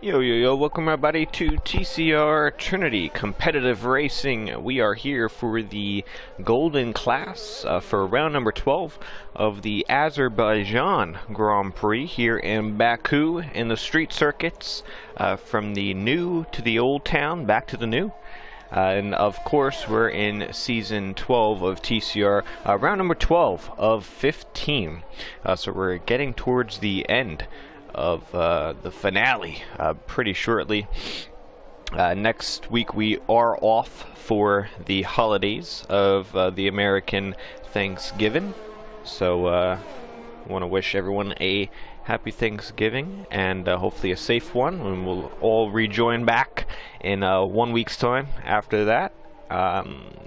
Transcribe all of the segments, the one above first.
Yo, welcome everybody to TCR Trinity Competitive Racing. We are here for the Golden Class for round number 12 of the Azerbaijan Grand Prix here in Baku in the street circuits, from the new to the old town, back to the new. And of course we're in season 12 of TCR, round number 12 of 15. So we're getting towards the end of the finale pretty shortly. Next week we are off for the holidays of the American Thanksgiving, so I want to wish everyone a happy Thanksgiving and hopefully a safe one, and we'll all rejoin back in 1 week's time after that,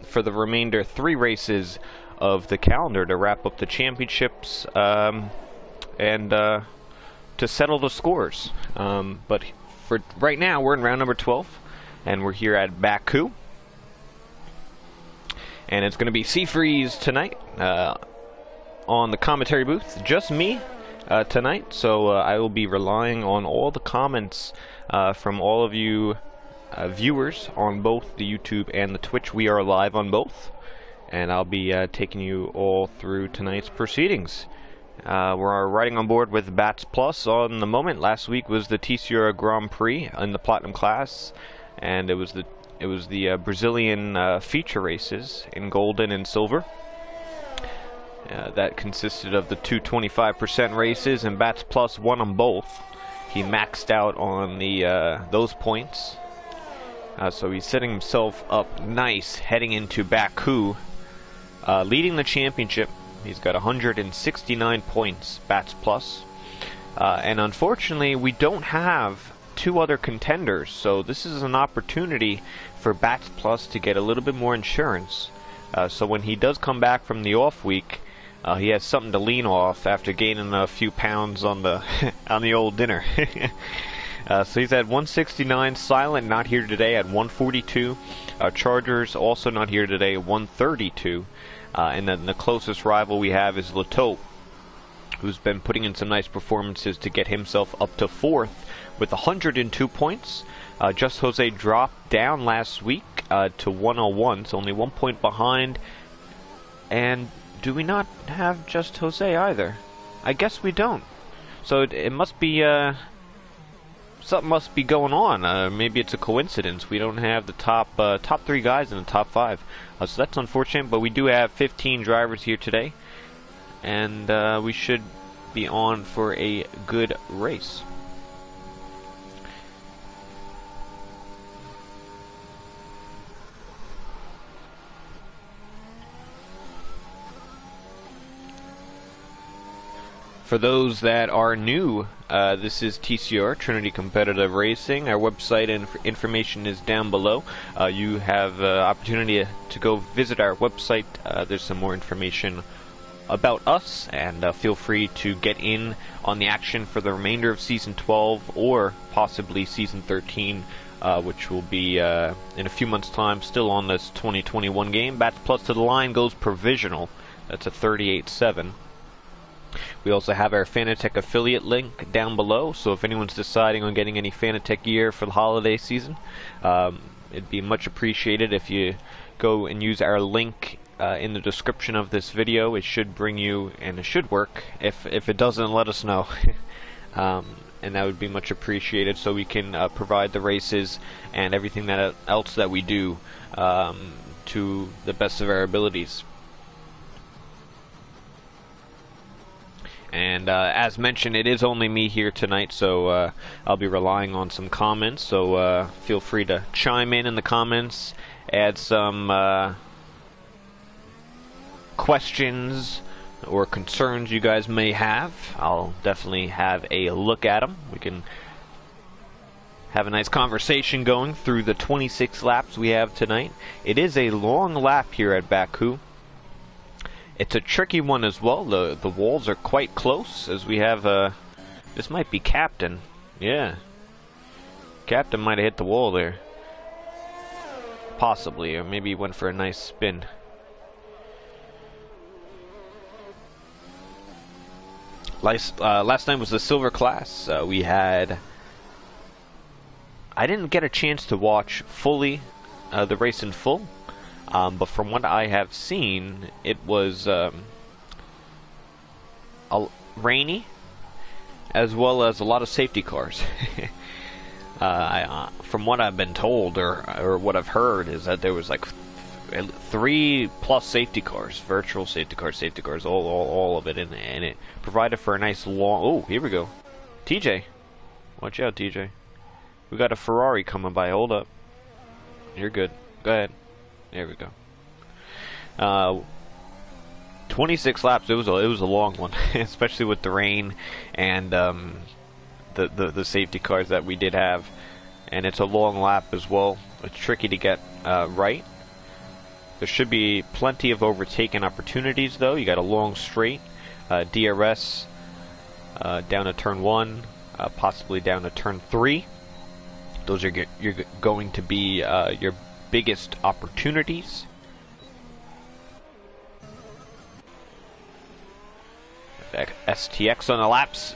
for the remainder 3 races of the calendar to wrap up the championships and to settle the scores. But for right now, we're in round number 12, and we're here at Baku. And it's going to be Sea Freeze tonight on the commentary booth. Just me tonight, so I will be relying on all the comments from all of you viewers on both the YouTube and the Twitch. We are live on both, and I'll be taking you all through tonight's proceedings. We're riding on board with Bats Plus on the moment. Last week was the TCR Grand Prix in the Platinum class, and it was the Brazilian feature races in Golden and Silver. That consisted of the 225% races, and Bats Plus won them both. He maxed out on the those points, so he's setting himself up nice heading into Baku, leading the championship. He's got 169 points, Bats Plus. And unfortunately, we don't have 2 other contenders, so this is an opportunity for Bats Plus to get a little bit more insurance. So when he does come back from the off week, he has something to lean off after gaining a few pounds on the on the old dinner. So he's at 169. Silent not here today at 142. Chargers also not here today at 132. And then the closest rival we have is Lato, who's been putting in some nice performances to get himself up to 4th with 102 points. Just Jose dropped down last week to 101, so only 1 point behind. And do we not have Just Jose either? I guess we don't. So it must be something must be going on. Maybe it's a coincidence. We don't have the top 3 guys in the top 5. So that's unfortunate, but we do have 15 drivers here today, and we should be on for a good race. For those that are new, this is TCR, Trinity Competitive Racing. Our website and information is down below. You have opportunity to go visit our website. There's some more information about us, and feel free to get in on the action for the remainder of Season 12 or possibly Season 13, which will be in a few months' time, still on this 2021 game. Bats Plus to the line goes provisional. That's a 38.7. We also have our Fanatec affiliate link down below, so if anyone's deciding on getting any Fanatec gear for the holiday season, it'd be much appreciated if you go and use our link in the description of this video. It should bring you, and it should work. If it doesn't, let us know. And that would be much appreciated, so we can provide the races and everything else that we do to the best of our abilities. And as mentioned, it is only me here tonight, so I'll be relying on some comments, so feel free to chime in the comments, add some questions or concerns you guys may have. I'll definitely have a look at them. We can have a nice conversation going through the 26 laps we have tonight. It is a long lap here at Baku. It's a tricky one as well. The walls are quite close, as we have this might be Captain. Yeah. Captain might have hit the wall there. Possibly, or maybe he went for a nice spin. Last night was the silver class. We had I didn't get a chance to watch fully the race in full, but from what I have seen, it was rainy, as well as a lot of safety cars. From what I've been told, or what I've heard, is that there was like 3+ safety cars, virtual safety cars, all of it, and it provided for a nice long. Oh, here we go, TJ. Watch out, TJ. We got a Ferrari coming by. Hold up. You're good. Go ahead. There we go. 26 laps. It was a long one, especially with the rain and the safety cars that we did have. And it's a long lap as well. It's tricky to get right. There should be plenty of overtaking opportunities, though. You got a long straight, DRS down to turn 1, possibly down to turn 3. Those are you're going to be your biggest opportunities. STX on the laps.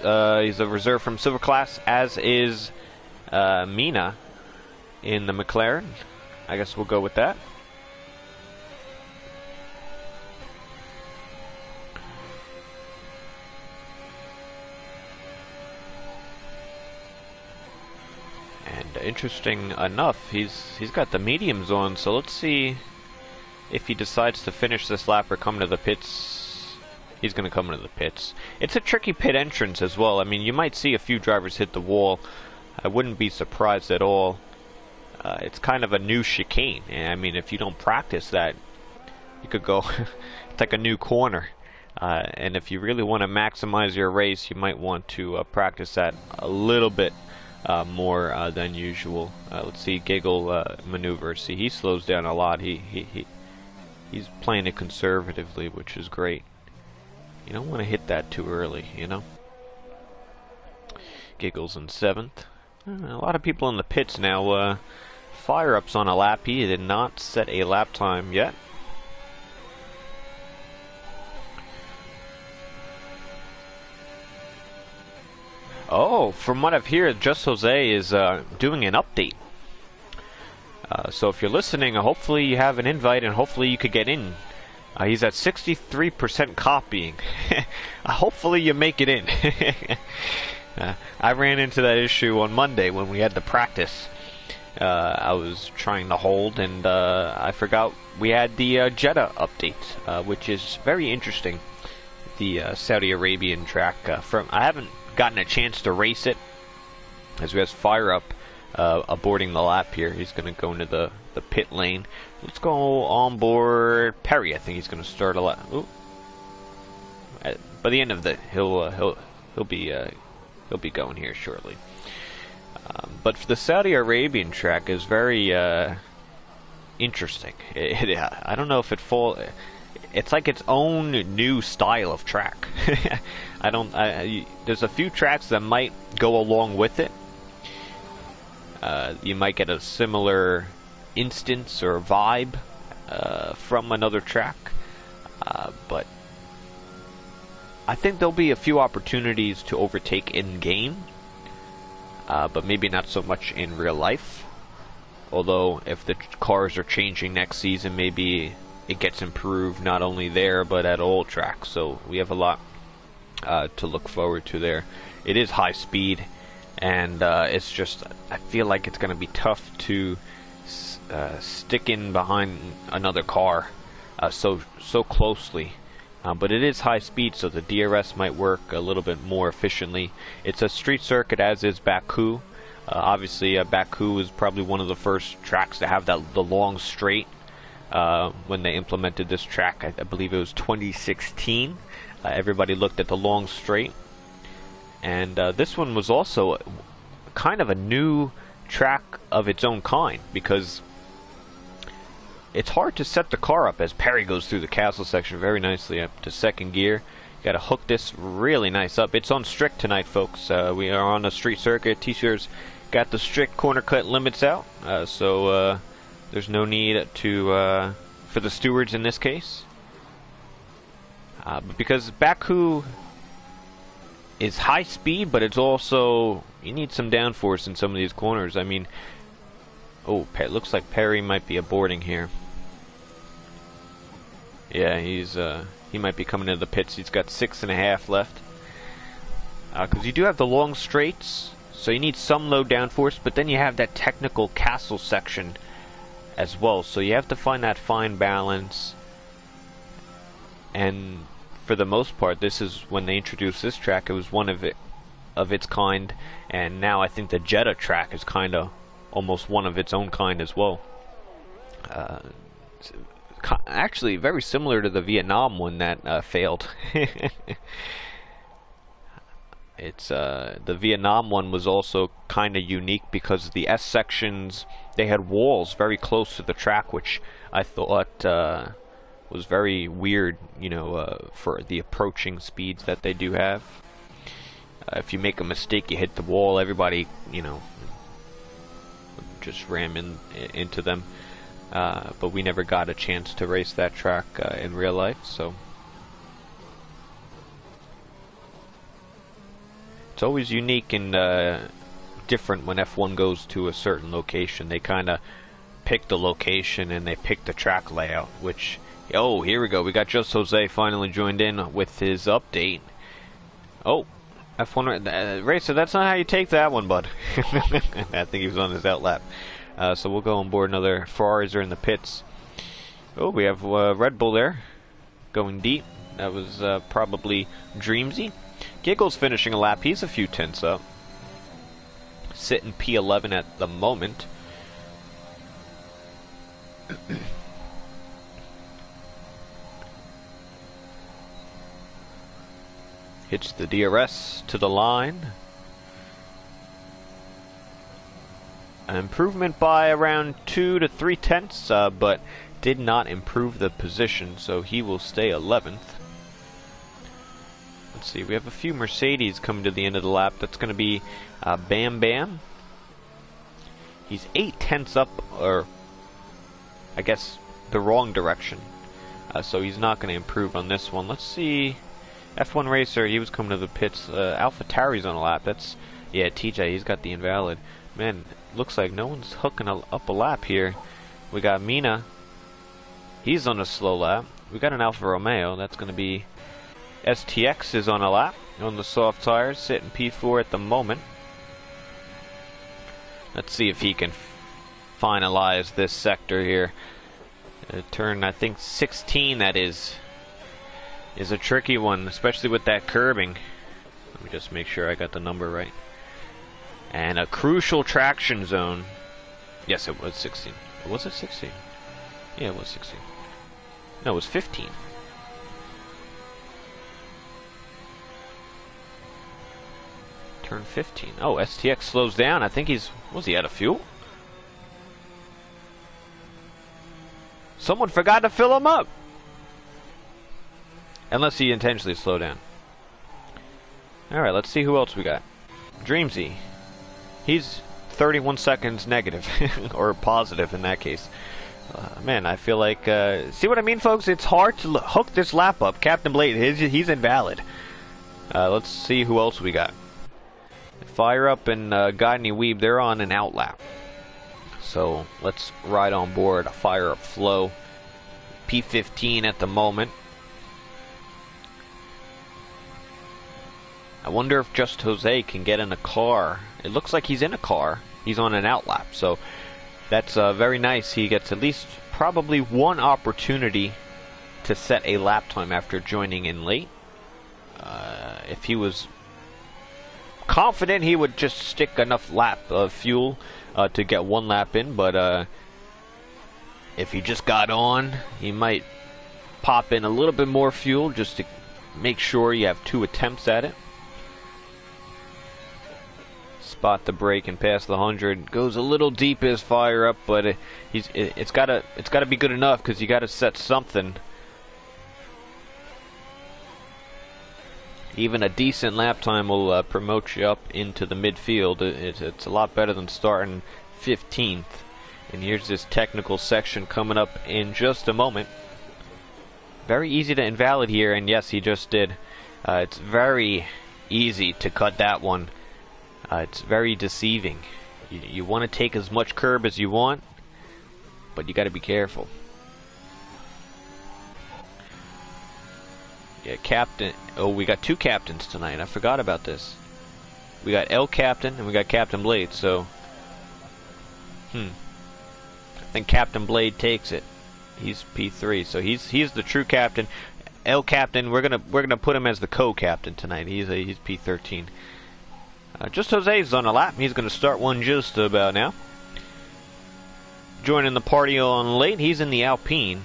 He's a reserve from Silver Class, as is Mina in the McLaren. I guess we'll go with that. And interesting enough, he's got the mediums on, so let's see if he decides to finish this lap or come to the pits. He's going to come into the pits. It's a tricky pit entrance as well. I mean, you might see a few drivers hit the wall. I wouldn't be surprised at all. It's kind of a new chicane. I mean, if you don't practice that, you could go. It's like a new corner. And if you really want to maximize your race, you might want to practice that a little bit more than usual. Let's see, Giggle maneuver. See, he slows down a lot. He's playing it conservatively, which is great. You don't want to hit that too early, you know. Giggles in 7th. A lot of people in the pits now. Fire Up's on a lap. He did not set a lap time yet. Oh, from what I've heard, Just Jose is doing an update. So if you're listening, hopefully you have an invite and hopefully you could get in. He's at 63% copying. Hopefully you make it in. I ran into that issue on Monday when we had the practice. I was trying to hold, and I forgot we had the Jeddah update, which is very interesting. The Saudi Arabian track. I haven't gotten a chance to race it, as we have Fire Up aborting the lap here. He's going to go into the pit lane. Let's go on board Perry. I think he's going to start a lap. By the end of the, he'll be going here shortly. But the Saudi Arabian track is very interesting. I don't know if it's like its own new style of track. There's a few tracks that might go along with it. You might get a similar instance or vibe from another track, but I think there'll be a few opportunities to overtake in game, but maybe not so much in real life. Although if the cars are changing next season, maybe it gets improved not only there but at all tracks. So we have a lot to look forward to there. It is high speed, and it's just, I feel like it's going to be tough to stick in behind another car so closely. But it is high speed, so the DRS might work a little bit more efficiently. It's a street circuit, as is Baku. Obviously, Baku was probably one of the first tracks to have the long straight. When they implemented this track, I believe it was 2016. Everybody looked at the long straight. And this one was also kind of a new track of its own kind, because it's hard to set the car up as Perry goes through the castle section very nicely up to second gear. You got to hook this really nice up. It's on strict tonight, folks. We are on a street circuit. TCR's got the strict corner cut limits out, so there's no need to for the stewards in this case. But because Baku is high speed, but it's also, you need some downforce in some of these corners. I mean, oh, it looks like Perry might be aborting here. Yeah, he might be coming into the pits. He's got 6.5 left. Because you do have the long straights, so you need some low downforce, but then you have that technical castle section as well. So you have to find that fine balance. And for the most part, this is when they introduced this track. It was one of its kind, and now I think the Jeddah track is kind of almost one of its own kind as well. Actually, very similar to the Vietnam one that failed. It's the Vietnam one was also kind of unique because the S sections, they had walls very close to the track, which I thought was very weird, you know, for the approaching speeds that they do have. If you make a mistake, you hit the wall, everybody, you know, just ram into them. But we never got a chance to race that track in real life, so it's always unique and different when F1 goes to a certain location. They kind of pick the location and they pick the track layout, which, oh, here we go. We got Just Jose finally joined in with his update. Oh, F1 racer, that's not how you take that one, bud. I think he was on his out lap. So we'll go on board. Another Ferraris are in the pits. Oh, we have Red Bull there, going deep. That was probably Dreamsy. Giggle's finishing a lap. He's a few tenths up. Sitting P11 at the moment. Hits the DRS to the line. An improvement by around 2 to 3 tenths, but did not improve the position, so he will stay 11th. Let's see, we have a few Mercedes coming to the end of the lap. That's going to be Bam Bam. He's 8 tenths up, or I guess the wrong direction. So he's not going to improve on this one. Let's see, F1 racer, he was coming to the pits. AlphaTauri's on a lap. That's, yeah, TJ, he's got the invalid. Man, looks like no one's hooking up a lap here. We got Mina. He's on a slow lap. We got an Alfa Romeo. That's going to be STX is on a lap on the soft tires, sitting P4 at the moment. Let's see if he can finalize this sector here. Turn, I think 16, that is a tricky one, especially with that curbing. Let me just make sure I got the number right. And a crucial traction zone. Yes, it was 16. Was it 16? Yeah, it was 16. No, it was 15. Turn 15. Oh, STX slows down. I think was he out of fuel? Someone forgot to fill him up. Unless he intentionally slowed down. Alright, let's see who else we got. Dreamsy. He's 31 seconds negative, or positive in that case. Man, I feel like, see what I mean, folks? It's hard to hook this lap up. Captain Blade, he's invalid. Let's see who else we got. Fire Up and Godney Weeb, they're on an out lap. So let's ride on board a Fire Up Flow. P15 at the moment. I wonder if Just Jose can get in a car. It looks like he's in a car. He's on an outlap, so that's very nice. He gets at least probably one opportunity to set a lap time after joining in late. If he was confident, he would just stick enough lap of fuel to get one lap in, but if he just got on, he might pop in a little bit more fuel just to make sure you have 2 attempts at it. Spot the brake and pass the 100. Goes a little deep as Fire Up, but it's gotta be good enough because you gotta set something. Even a decent lap time will promote you up into the midfield. It's a lot better than starting 15th. And here's this technical section coming up in just a moment. Very easy to invalid here, and yes, he just did. It's very easy to cut that one. It's very deceiving. You want to take as much curb as you want, but you got to be careful. Yeah, captain. Oh, we got 2 captains tonight. I forgot about this. We got L Captain and we got Captain Blade. So, I think Captain Blade takes it. He's P3, so he's the true captain. L Captain, we're gonna put him as the co-captain tonight. He's P13. Just Jose's on a lap. He's gonna start one just about now. Joining the party on late. He's in the Alpine.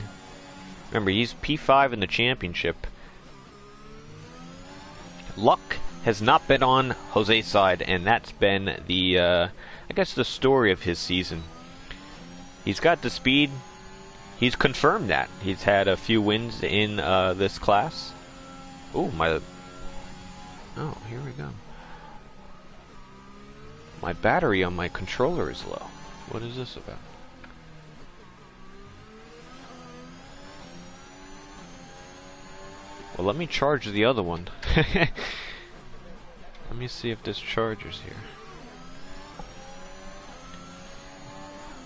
Remember, he's P5 in the championship. Luck has not been on Jose's side, and that's been the, I guess, the story of his season. He's got the speed. He's confirmed that. He's had a few wins in this class. Oh, here we go. My battery on my controller is low. What is this about? Well, let me charge the other one. Let me see if this charges here.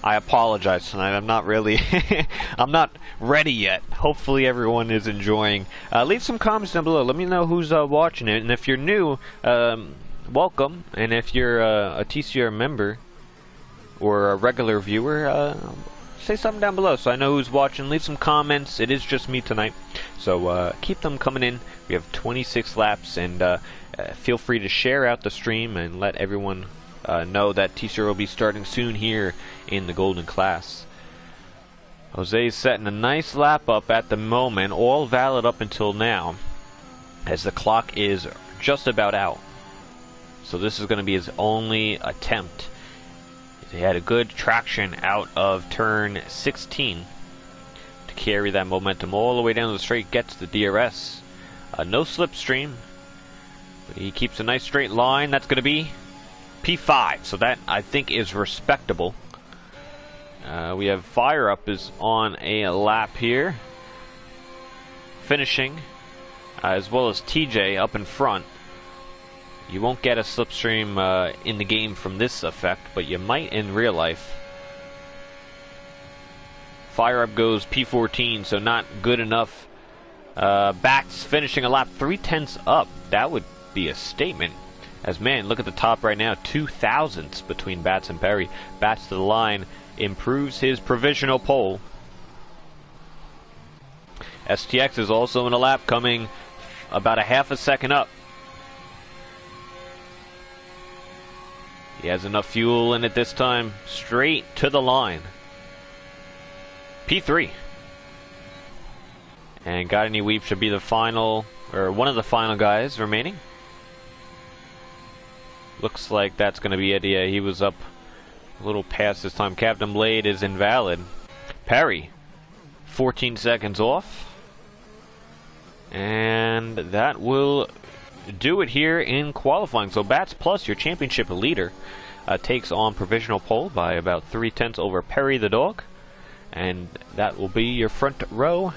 I apologize tonight. I'm not really I'm not ready yet. Hopefully everyone is enjoying. Leave some comments down below. Let me know who's watching it. And if you're new, welcome. And if you're a TCR member or a regular viewer, say something down below so I know who's watching. Leave some comments. It is just me tonight. So keep them coming in. We have 26 laps, and feel free to share out the stream and let everyone know that TCR will be starting soon here in the Golden class. Jose's setting a nice lap up at the moment, all valid up until now, as the clock is just about out. So this is going to be his only attempt. He had a good traction out of turn 16 to carry that momentum all the way down the straight, gets the DRS. No slipstream, but he keeps a nice straight line. That's going to be P5, so that I think is respectable. We have Fire Up is on a lap here, finishing, as well as TJ up in front. You won't get a slipstream in the game from this effect, but you might in real life. Fire Up goes P14, so not good enough. Bats finishing a lap 3/10 up. That would be a statement. As man, look at the top right now, 2/1000ths between Bats and Perry. Bats to the line, improves his provisional pole. STX is also in a lap, coming about a half a second up. He has enough fuel in it this time, straight to the line. P3. And Got Any Weep should be the final, or one of the final guys remaining. Looks like that's going to be it. Yeah, he was up a little past this time. Captain Blade is invalid. Perry, 14 seconds off. And that will do it here in qualifying. So Bats Plus, your championship leader, takes on provisional pole by about 3/10 over Perry the dog. And that will be your front row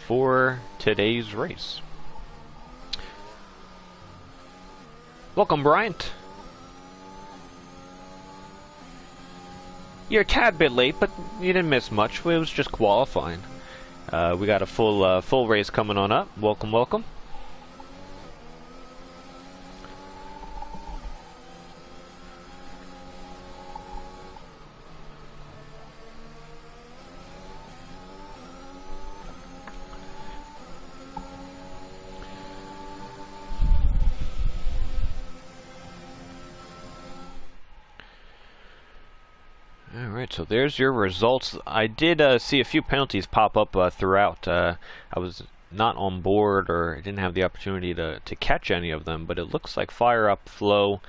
for today's race. Welcome, Bryant. You're a tad bit late, but you didn't miss much. It was just qualifying. We got a full race coming on up. Welcome, welcome. Alright, so there's your results. I did see a few penalties pop up throughout. I was not on board, or I didn't have the opportunity to catch any of them, but it looks like Fire Up, Flow,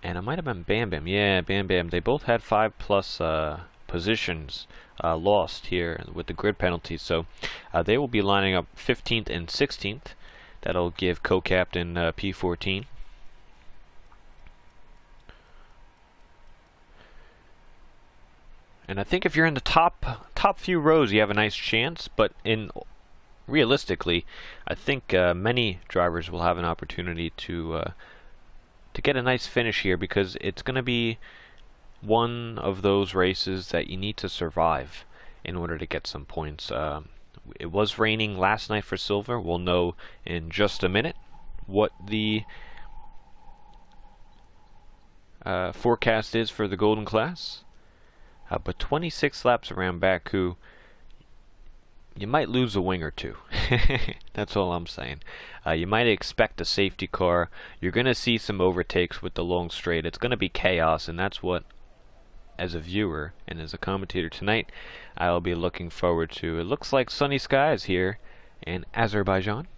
and it might have been Bam Bam. Yeah, Bam Bam. They both had 5+ positions lost here with the grid penalties, so they will be lining up 15th and 16th. That'll give co-captain P14. And I think if you're in the top few rows, you have a nice chance. But in realistically, I think many drivers will have an opportunity to get a nice finish here, because it's going to be one of those races that you need to survive in order to get some points. It was raining last night for silver. We'll know in just a minute what the forecast is for the golden class. But 26 laps around Baku, you might lose a wing or two. That's all I'm saying. You might expect a safety car. You're going to see some overtakes with the long straight. It's going to be chaos, and that's what, as a viewer and as a commentator tonight, I'll be looking forward to. It looks like sunny skies here in Azerbaijan.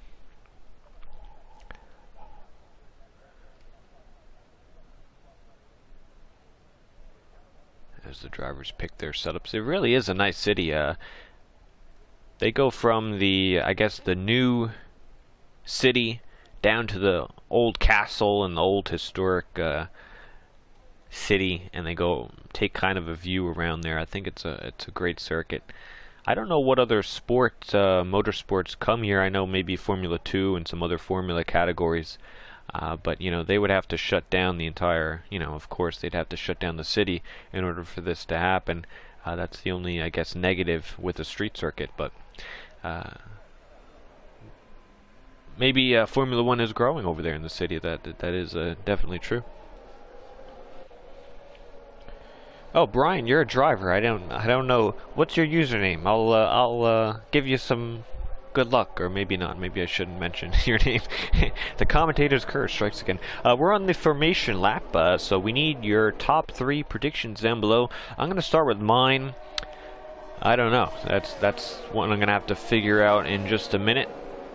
As the drivers pick their setups, it really is a nice city. They go from the, I guess, the new city down to the old castle and the old historic city, and they go take kind of a view around there. I think it's a great circuit. I don't know what other motorsports come here. I know maybe Formula 2 and some other formula categories, but you know, they would have to shut down the entire, you know, of course they'd have to shut down the city in order for this to happen. That's the only, I guess, negative with the street circuit, but maybe Formula 1 is growing over there in the city. That is definitely true. Oh, Brian, you're a driver. I don't know. What's your username? I'll give you some good luck, or maybe not. Maybe I shouldn't mention your name. The commentator's curse strikes again. We're on the formation lap, so we need your top 3 predictions down below. I'm going to start with mine. I don't know. That's what I'm going to have to figure out in just a minute.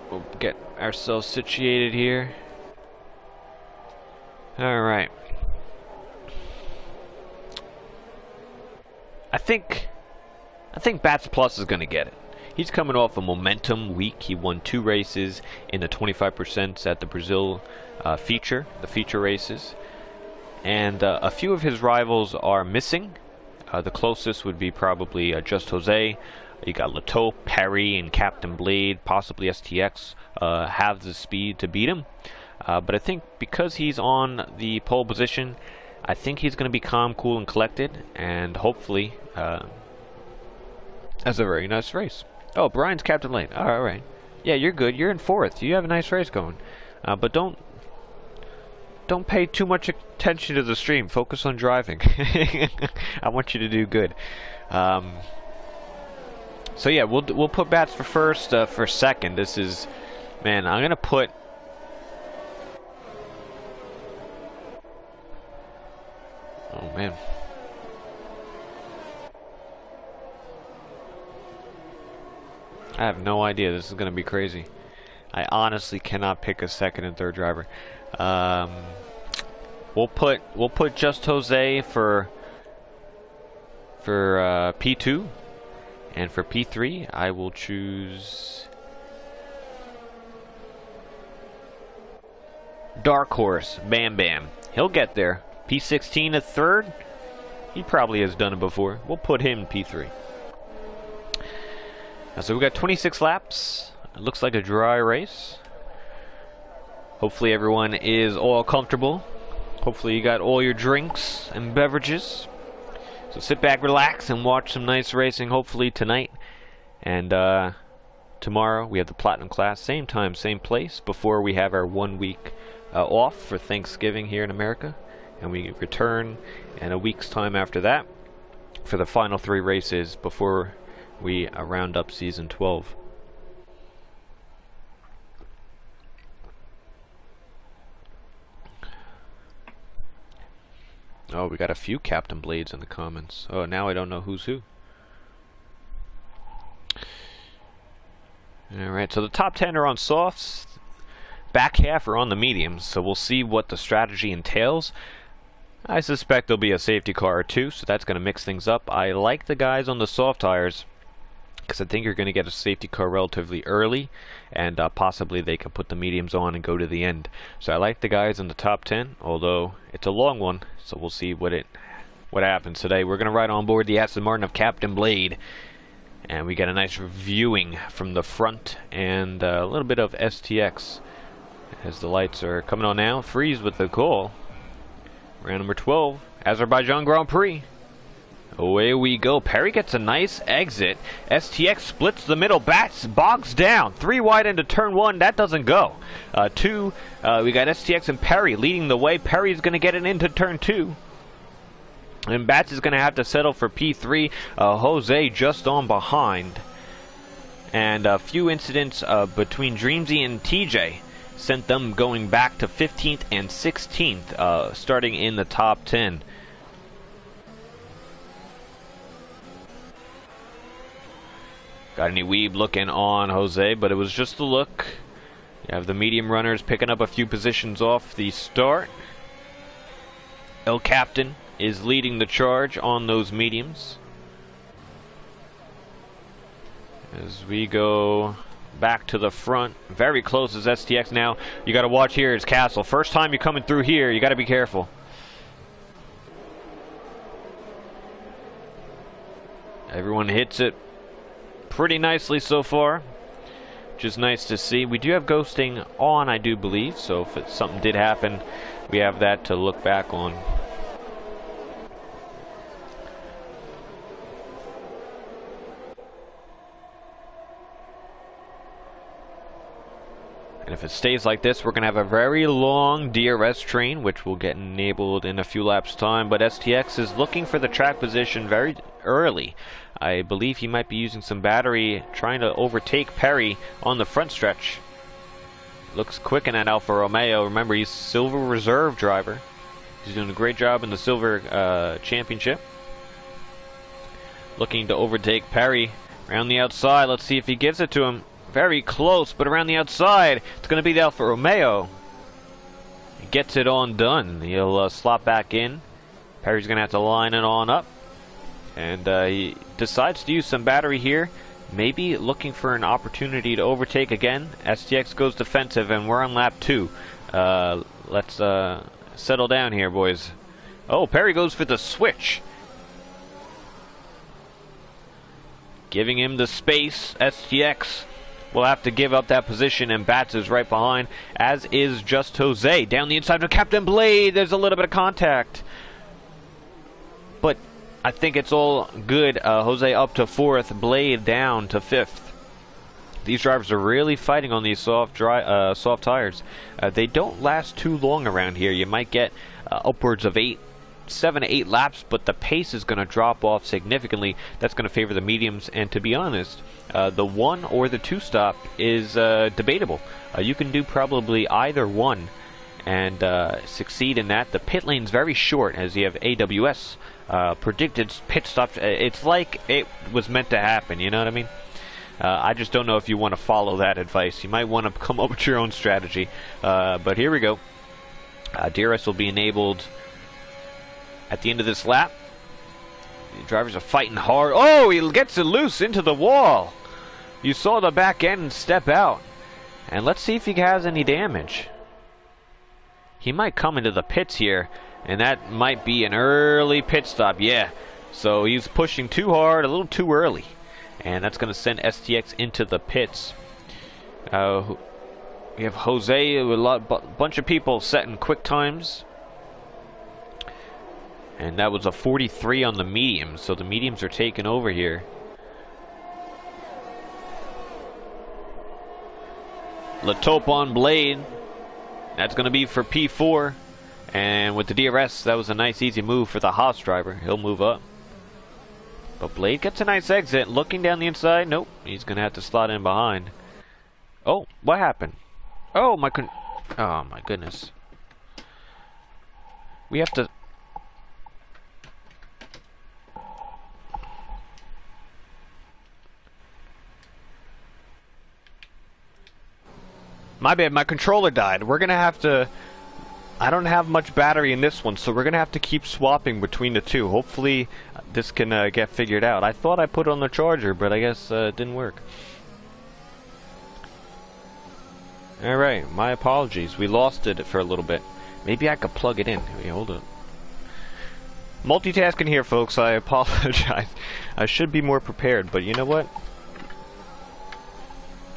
We'll get ourselves situated here. All right. I think Bats Plus is going to get it. He's coming off a momentum week. He won 2 races in the 25% at the Brazil the feature races. And a few of his rivals are missing. The closest would be probably Just Jose. You got Leto, Perry, and Captain Blade, possibly STX, have the speed to beat him. But I think because he's on the pole position, I think he's going to be calm, cool, and collected, and hopefully that's a very nice race. Oh, Brian's Captain Lane. All right. Yeah, you're good. You're in 4th. You have a nice race going. But don't pay too much attention to the stream. Focus on driving. I want you to do good. So yeah, we'll put Bats for first. For second, this is, man, I'm gonna put. Oh man. I have no idea. This is going to be crazy. I honestly cannot pick a second and third driver. We'll put Just Jose for P2, and for P3 I will choose Dark Horse Bam Bam. He'll get there. P16 at third. He probably has done it before. We'll put him in P3. So we got 26 laps. It looks like a dry race. Hopefully everyone is all comfortable. Hopefully you got all your drinks and beverages. So sit back, relax, and watch some nice racing, hopefully tonight. And tomorrow we have the Platinum class, same time, same place, before we have our 1 week off for Thanksgiving here in America. And we return in a week's time after that for the final 3 races before we round up season 12. Oh, we got a few Captain Blades in the comments. Oh, now I don't know who's who. Alright, so the top 10 are on softs. Back half are on the mediums, so we'll see what the strategy entails. I suspect there'll be a safety car or 2, so that's going to mix things up. I like the guys on the soft tires, because I think you're going to get a safety car relatively early, and possibly they can put the mediums on and go to the end. So I like the guys in the top 10, although it's a long one, so we'll see what happens today. We're going to ride on board the Aston Martin of Captain Blade, And we got a nice viewing from the front and a little bit of STX as the lights are coming on now. Freeze with the call. Round number 12, Azerbaijan Grand Prix. Away we go. Perry gets a nice exit. STX splits the middle. Bats bogs down. 3 wide into turn 1. That doesn't go. 2, we got STX and Perry leading the way. Perry's going to get it into turn 2. And Bats is going to have to settle for P3. Jose just on behind. And a few incidents between Dreamsy and TJ sent them going back to 15th and 16th, starting in the top 10. Got any weeb looking on Jose, but it was just a look. You have the medium runners picking up a few positions off the start. El Captain is leading the charge on those mediums. As we go back to the front, very close is STX now. You got to watch here is Castle. First time you're coming through here, you got to be careful. Everyone hits it pretty nicely so far, which is nice to see. We do have ghosting on, I do believe, so if something did happen, we have that to look back on. And if it stays like this, we're going to have a very long DRS train, which will get enabled in a few laps time. But STX is looking for the track position very early. I believe he might be using some battery, trying to overtake Perry on the front stretch. Looks quick in that Alfa Romeo. Remember, he's Silver Reserve driver. He's doing a great job in the Silver Championship. Looking to overtake Perry around the outside. Let's see if he gives it to him. Very close, but around the outside, it's going to be the Alfa Romeo. He gets it on done. He'll slot back in. Perry's going to have to line it on up. And he decides to use some battery here. Maybe looking for an opportunity to overtake again. STX goes defensive, and we're on lap 2. Let's settle down here, boys. Oh, Perry goes for the switch. Giving him the space. STX will have to give up that position, and Bats is right behind, as is just Jose. Down the inside of Captain Blade, there's a little bit of contact. But I think it's all good. Jose up to 4th, Blade down to 5th. These drivers are really fighting on these soft tires. They don't last too long around here. You might get upwards of 7 to 8 laps, but the pace is going to drop off significantly. That's going to favor the mediums, and to be honest, the 1 or the 2 stop is debatable. You can do probably either one and succeed in that. The pit lane's very short, as you have AWS predicted pit stops. It's like it was meant to happen, you know what I mean? I just don't know if you want to follow that advice. You might want to come up with your own strategy. But here we go. DRS will be enabled at the end of this lap. The drivers are fighting hard. Oh, he gets it loose into the wall. You saw the back end step out. And let's see if he has any damage. He might come into the pits here, and that might be an early pit stop. Yeah, so he's pushing too hard, a little too early. And that's going to send STX into the pits. We have Jose, a bunch of people setting quick times. And that was a 43 on the mediums, so the mediums are taking over here. Lataupe on Blade. That's going to be for P4. And with the DRS, that was a nice easy move for the Haas driver. He'll move up. But Blade gets a nice exit. Looking down the inside. Nope. He's going to have to slot in behind. Oh, what happened? Oh, my goodness. We have to... My bad, my controller died. We're going to have to... I don't have much battery in this one, so we're going to have to keep swapping between the two. Hopefully this can get figured out. I thought I put it on the charger, but I guess it didn't work. Alright, my apologies. We lost it for a little bit. Maybe I could plug it in. Wait, hold up. Multitasking here, folks. I apologize. I should be more prepared, but you know what?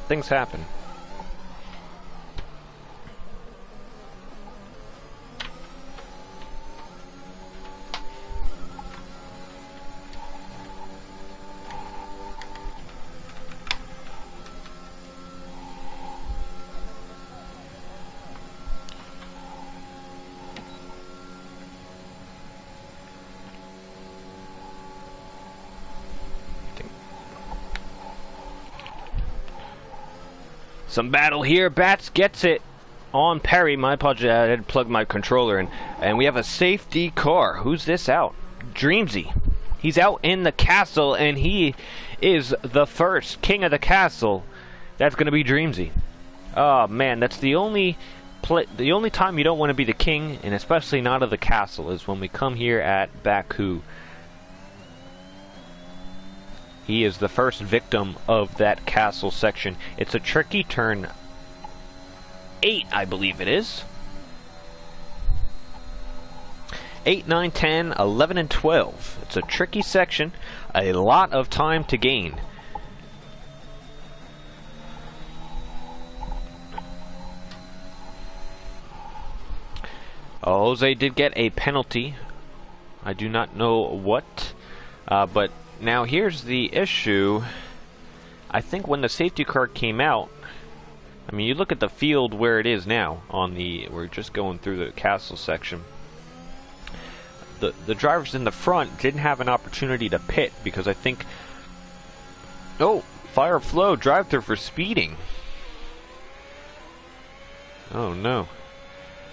Things happen. Some battle here. Bats gets it on Perry. My apologies, I had to plug my controller in. And we have a safety car. Who's this out? Dreamsy. He's out in the castle, and he is the first king of the castle. That's going to be Dreamsy. Oh, man, that's the only time you don't want to be the king, and especially not of the castle, is when we come here at Baku. He is the first victim of that castle section. It's a tricky turn 8, I believe it is. 8, 9, 10, 11, and 12. It's a tricky section. A lot of time to gain. Oh, Jose did get a penalty. I do not know what, but now here's the issue. I think when the safety car came out, I mean, you look at the field where it is now on the, we're just going through the castle section. The drivers in the front didn't have an opportunity to pit because I think, oh, fire flow drive through for speeding. Oh no.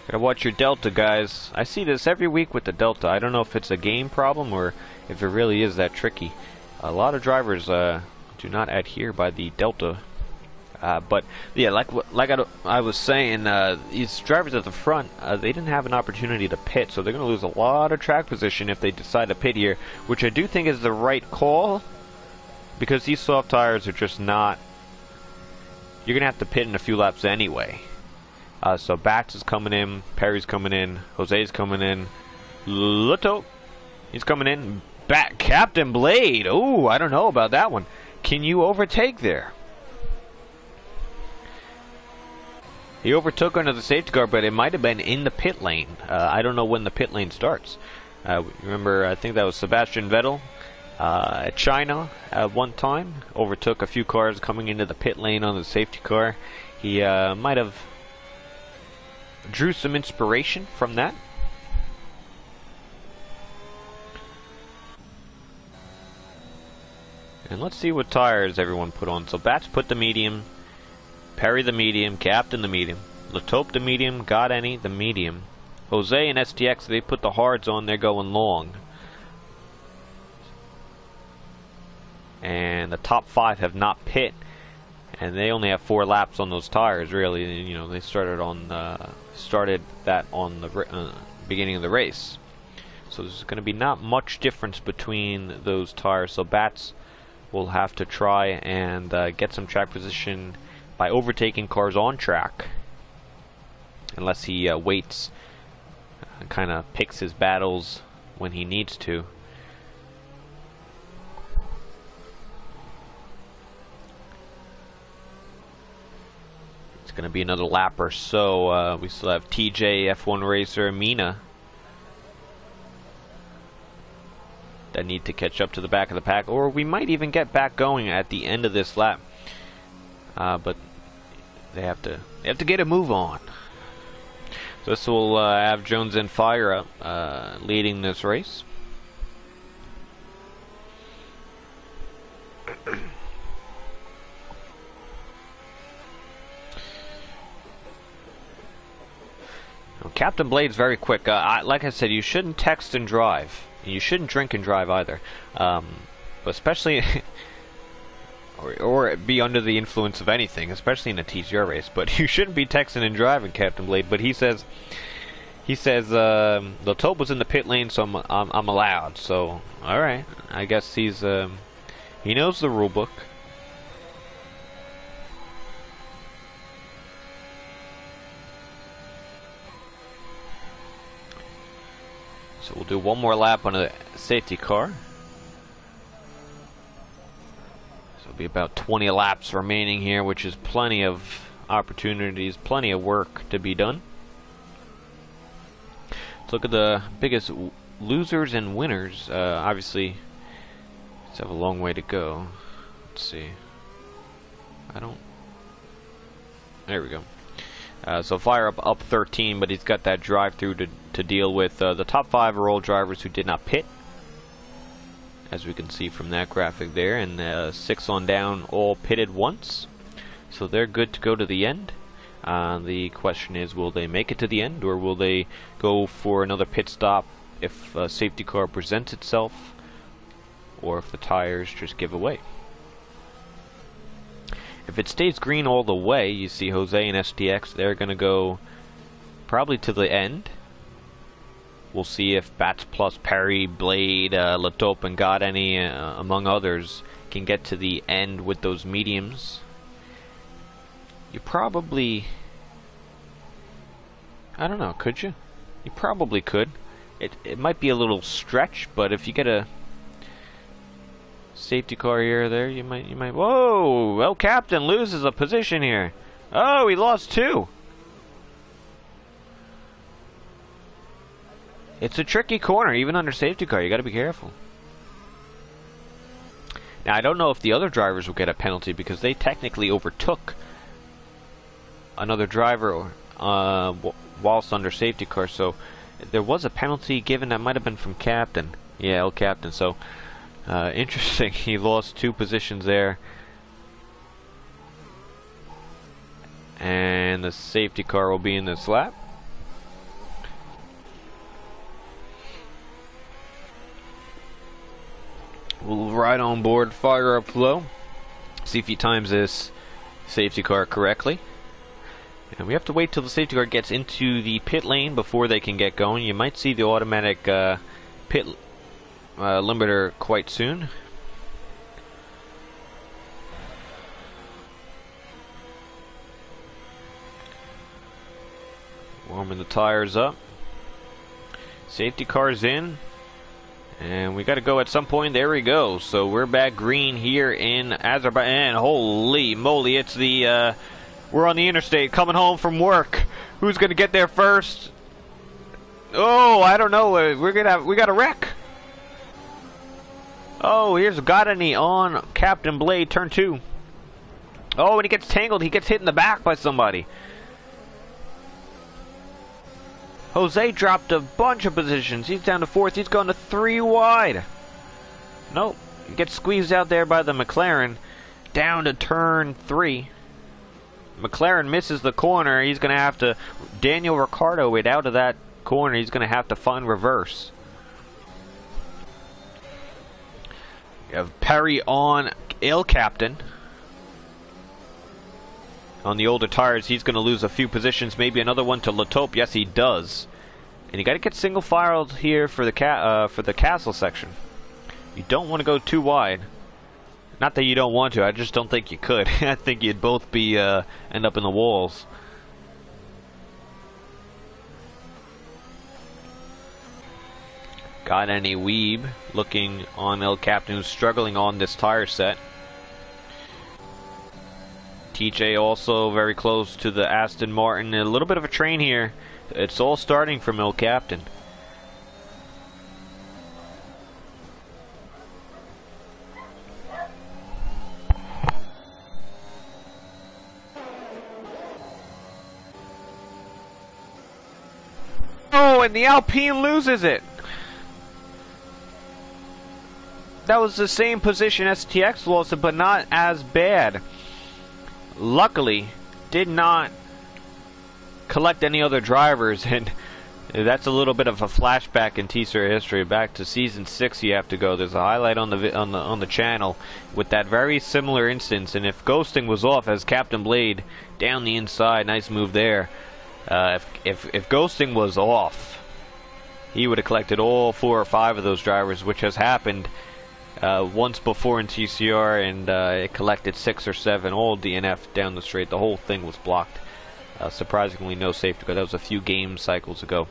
Gotta watch your Delta, guys. I see this every week with the Delta. I don't know if it's a game problem or if it really is that tricky. A lot of drivers do not adhere by the Delta. But yeah, like I was saying, these drivers at the front, they didn't have an opportunity to pit, so they're going to lose a lot of track position if they decide to pit here, which I do think is the right call, because these soft tires are just not... You're going to have to pit in a few laps anyway. So Bats is coming in, Perry's coming in, Jose's coming in, Lotto, he's coming in, Captain Blade, ooh, I don't know about that one. Can you overtake there? He overtook under the safety car, but it might have been in the pit lane. I don't know when the pit lane starts. Remember, I think that was Sebastian Vettel at China at one time. Overtook a few cars coming into the pit lane on the safety car. He might have drew some inspiration from that. And let's see what tires everyone put on. So Bats put the medium, Perry the medium, Captain the medium, Latope the medium, Got Any the medium. Jose and STX, they put the hards on, they're going long. And the top 5 have not pit, and they only have 4 laps on those tires, really. You know, they started that on the beginning of the race. So there's going to be not much difference between those tires. So Bats will have to try and get some track position by overtaking cars on track, unless he waits and kind of picks his battles when he needs to. It's going to be another lap or so. We still have TJ, F1 racer, Mina that need to catch up to the back of the pack, or we might even get back going at the end of this lap. But they have to get a move on. So this will have Jones and Fire up leading this race. Captain Blade's very quick. Like I said, you shouldn't text and drive. You shouldn't drink and drive either. But especially... or be under the influence of anything, especially in a TCR race. But you shouldn't be texting and driving, Captain Blade. But he says the Tope was in the pit lane, so I'm allowed. So all right, I guess he knows the rule book. So we'll do one more lap on a safety car. So it'll be about 20 laps remaining here, which is plenty of opportunities, plenty of work to be done. Let's look at the biggest losers and winners. Obviously, let's have a long way to go. Let's see. There we go. So Fire up 13, but he's got that drive-through to deal with. The top 5 are all drivers who did not pit, as we can see from that graphic there, and 6 on down all pitted once. So they're good to go to the end. The question is, will they make it to the end, or will they go for another pit stop if a safety car presents itself, or if the tires just give away? If it stays green all the way, you see Jose and STX, they're going to go probably to the end. We'll see if Bats Plus, Perry, Blade, Latop, and Got Any, among others, can get to the end with those mediums. You probably... I don't know, could you? You probably could. It might be a little stretch, but if you get a safety car here or there, you might whoa! Well, Captain loses a position here. Oh, he lost 2. It's a tricky corner, even under safety car. You got to be careful. Now, I don't know if the other drivers will get a penalty because they technically overtook another driver whilst under safety car. So there was a penalty given that might have been from Captain. Yeah, El Captain. So interesting. He lost 2 positions there. And the safety car will be in this lap. We'll ride on board, fire up low. See if he times this safety car correctly. And we have to wait till the safety car gets into the pit lane before they can get going. You might see the automatic pit limiter quite soon. Warming the tires up. Safety car's in. And we got to go at some point. There we go. So we're back green here in Azerbaijan. Holy moly, it's the we're on the interstate coming home from work. Who's going to get there first? Oh, I don't know. We got a wreck. Oh, here's Got Any on Captain Blade, turn 2. Oh, and he gets tangled. He gets hit in the back by somebody. Jose dropped a bunch of positions. He's down to 4th. He's going to 3 wide. Nope. He gets squeezed out there by the McLaren. Down to turn 3. McLaren misses the corner. He's going to have to... Daniel Ricciardo it out of that corner. He's going to have to find reverse. You have Perry on El Captain. On the older tires, he's going to lose a few positions. Maybe another one to Latop. Yes, he does. And you got to get single filed here for the castle section. You don't want to go too wide. Not that you don't want to. I just don't think you could. I think you'd both be end up in the walls. Got Any Weeb looking on El Captain, who's struggling on this tire set. TJ also very close to the Aston Martin. A little bit of a train here. It's all starting from El Captain. Oh, and the Alpine loses it. That was the same position STX lost it, but not as bad. Luckily, did not collect any other drivers, and that's a little bit of a flashback in TCR history. Back to season 6, you have to go. There's a highlight on the channel with that very similar instance. And if ghosting was off, as Captain Blade down the inside, nice move there. If ghosting was off, he would have collected all 4 or 5 of those drivers, which has happened once before in TCR, and it collected 6 or 7, all DNF down the straight. The whole thing was blocked. Surprisingly, no safety car. That was a few game cycles ago.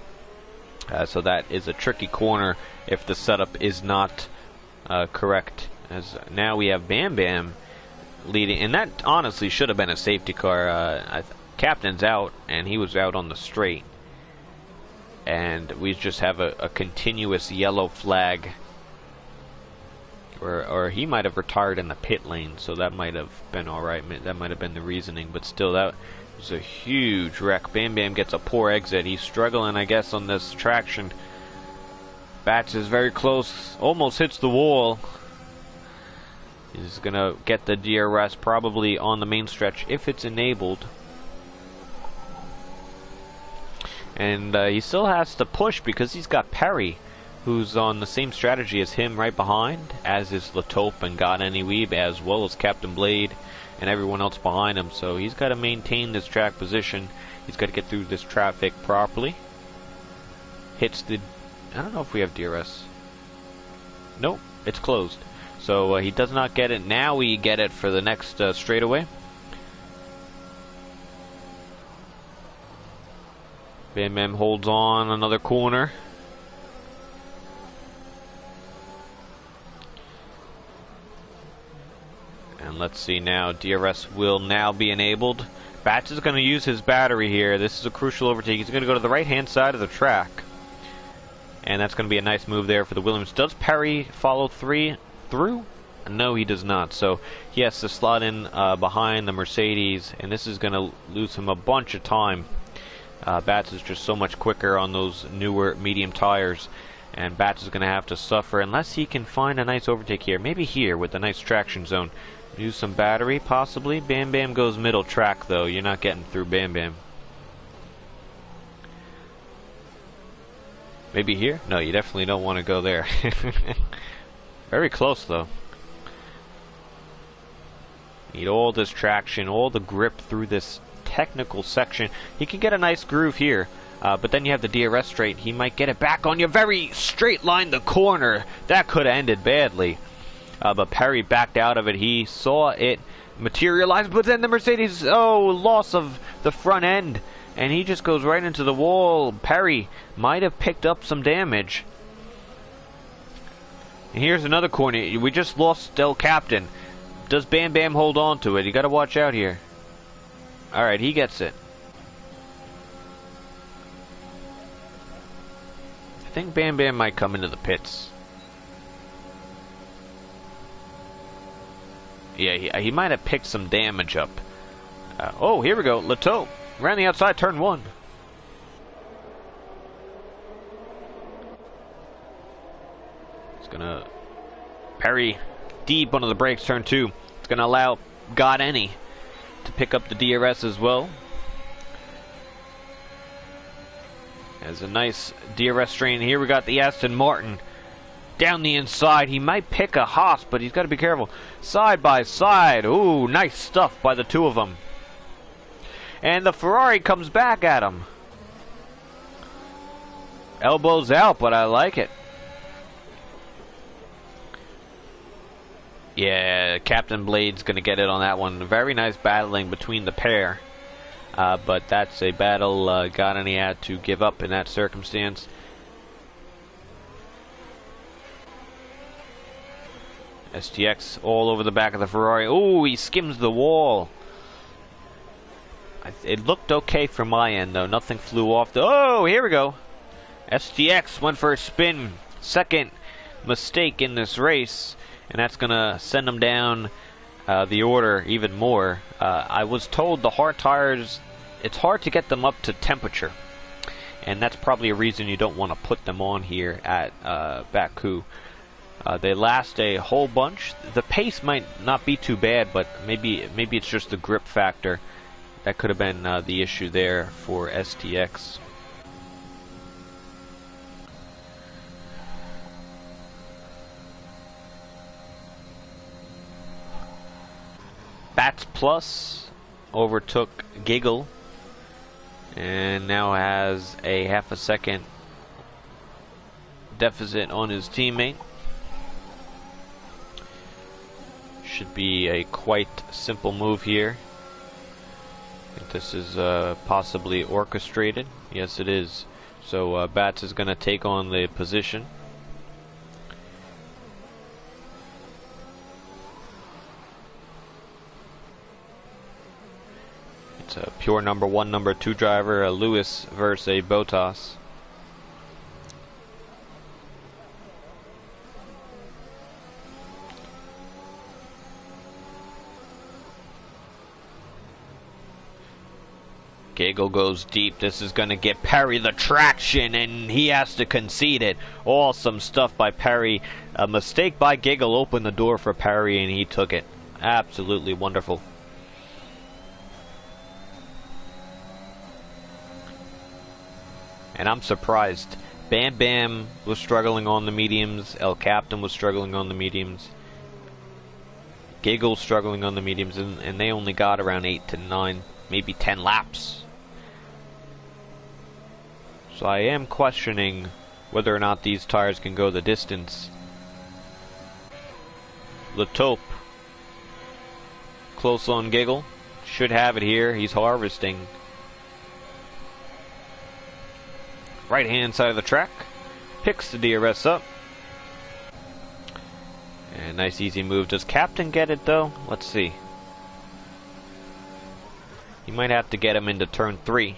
So that is a tricky corner if the setup is not correct. As now we have Bam Bam leading, and that honestly should have been a safety car. Captain's out, and he was out on the straight. And we just have a continuous yellow flag. Or he might have retired in the pit lane, so that might have been alright. That might have been the reasoning, but still, that was a huge wreck. Bam Bam gets a poor exit. He's struggling, I guess, on this traction. Bats is very close, almost hits the wall. He's gonna get the DRS probably on the main stretch if it's enabled. And he still has to push because he's got Perry, who's on the same strategy as him right behind, as is Latope and God Any Weeb, as well as Captain Blade and everyone else behind him. So he's got to maintain this track position. He's got to get through this traffic properly. Hits the... I don't know if we have DRS. Nope, it's closed. So he does not get it. Now we get it for the next straightaway. Bam Bam holds on another corner. And let's see now, DRS will now be enabled. Bats is going to use his battery here. This is a crucial overtake. He's going to go to the right-hand side of the track. And that's going to be a nice move there for the Williams. Does Perry follow through? No, he does not. So he has to slot in behind the Mercedes, and this is going to lose him a bunch of time. Bats is just so much quicker on those newer medium tires. And Bats is going to have to suffer unless he can find a nice overtake here. Maybe here with a nice traction zone. Use some battery, possibly. Bam Bam goes middle track, though. You're not getting through Bam Bam. Maybe here? No, you definitely don't want to go there. Very close, though. Need all this traction, all the grip through this technical section. He can get a nice groove here. But then you have the DRS straight. He might get it back on your very straight line, the corner. That could have ended badly. But Perry backed out of it. He saw it materialize, but then the Mercedes, loss of the front end. And he just goes right into the wall. Perry might have picked up some damage. And here's another corner. We just lost El Captain. Does Bam Bam hold on to it? You got to watch out here. Alright, he gets it. I think Bam Bam might come into the pits. Yeah, he might have picked some damage up. Oh, here we go. Latope ran the outside, turn 1. It's gonna... Perry deep under the brakes, turn 2. It's gonna allow God Any to pick up the DRS as well. As a nice DRS strain here, we got the Aston Martin down the inside. He might pick a Haas, but he's got to be careful. Side by side. Ooh, nice stuff by the two of them. And the Ferrari comes back at him. Elbows out, but I like it. Yeah, Captain Blade's going to get it on that one. Very nice battling between the pair. But that's a battle God Any had to give up in that circumstance. STX all over the back of the Ferrari. Oh, he skims the wall. It looked okay from my end, though. Nothing flew off. Oh, here we go. STX went for a spin. Second mistake in this race. And that's going to send him down the order even more. I was told the hard tires, it's hard to get them up to temperature. And that's probably a reason you don't want to put them on here at Baku. They last a whole bunch. The pace might not be too bad, but maybe it's just the grip factor. That could have been the issue there for STX. Bats Plus overtook Giggle and now has a half a second deficit on his teammate. Should be a quite simple move here. I think this is possibly orchestrated. Yes, it is. So Bats is going to take on the position. It's a pure number 1, number 2 driver, a Lewis versus a Bottas. Gagel goes deep. This is going to get Perry the traction, and he has to concede it. Awesome stuff by Perry. A mistake by Gagel opened the door for Perry, and he took it. Absolutely wonderful. And I'm surprised. Bam Bam was struggling on the mediums. El Captain was struggling on the mediums. Gagel struggling on the mediums, and they only got around 8 to 9, maybe 10 laps. So I am questioning whether or not these tires can go the distance. Latope, close on Gagel, should have it here. He's harvesting. Right hand side of the track, picks the DRS up. And nice easy move. Does Captain get it though? Let's see. You might have to get him into turn 3.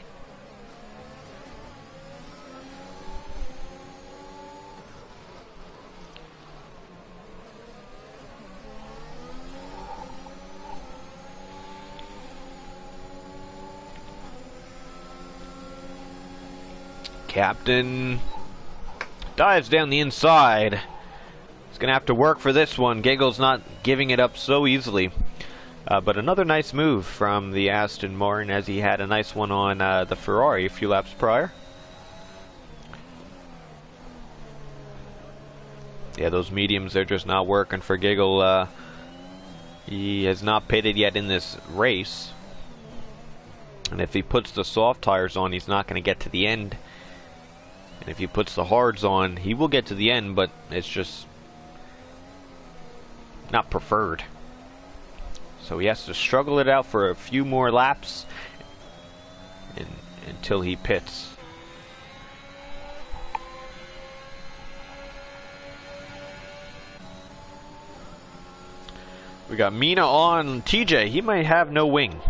Captain dives down the inside. He's going to have to work for this one. Gagel's not giving it up so easily. But another nice move from the Aston Martin, as he had a nice one on the Ferrari a few laps prior. Yeah, those mediums, they're just not working for Gagel. He has not pitted yet in this race. And if he puts the soft tires on, he's not going to get to the end. And if he puts the hards on, he will get to the end, but it's just not preferred. So he has to struggle it out for a few more laps until he pits. We got Mina on TJ. He might have no wing.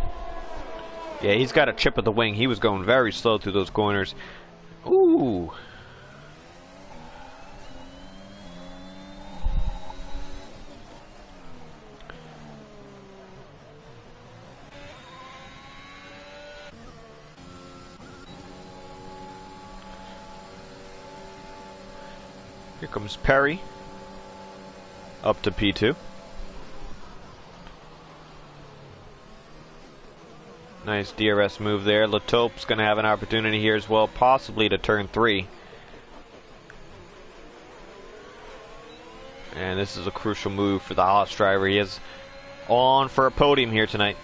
Yeah, he's got a chip of the wing. He was going very slow through those corners. Ooh. Here comes Perry. Up to P2. Nice DRS move there. Latope's going to have an opportunity here as well, possibly to turn 3. And this is a crucial move for the Haas driver. He is on for a podium here tonight.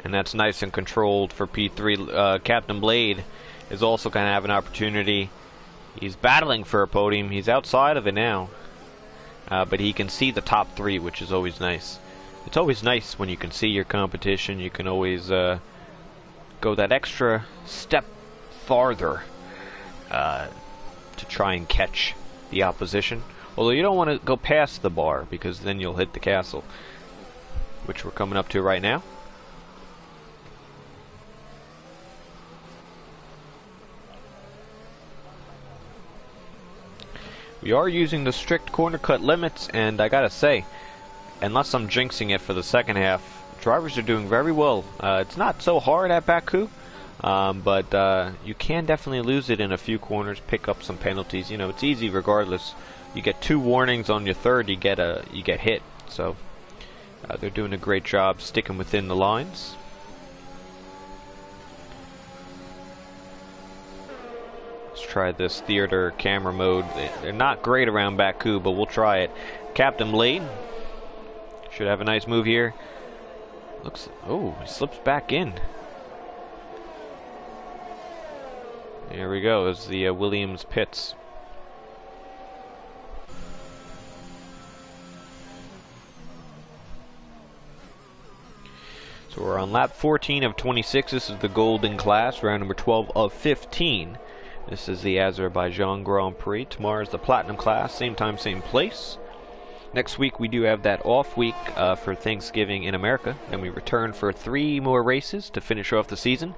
And that's nice and controlled for P3. Captain Blade is also going to have an opportunity. He's battling for a podium. He's outside of it now. But he can see the top 3, which is always nice. It's always nice when you can see your competition. You can always go that extra step farther to try and catch the opposition. Although you don't want to go past the bar, because then you'll hit the castle, which we're coming up to right now. We are using the strict corner cut limits, and I gotta say, unless I'm jinxing it for the second half, drivers are doing very well. It's not so hard at Baku, but you can definitely lose it in a few corners, pick up some penalties. You know, it's easy regardless. You get 2 warnings on your third, you get hit. So they're doing a great job sticking within the lines. Let's try this theater camera mode. They're not great around Baku, but we'll try it. Captain Blade should have a nice move here. Looks, oh, he slips back in. There we go, as the Williams pits. So we're on lap 14 of 26. This is the golden class, round number 12 of 15. This is the Azerbaijan Grand Prix. Tomorrow's the platinum class, same time, same place. Next week we do have that off week for Thanksgiving in America. Then we return for 3 more races to finish off the season.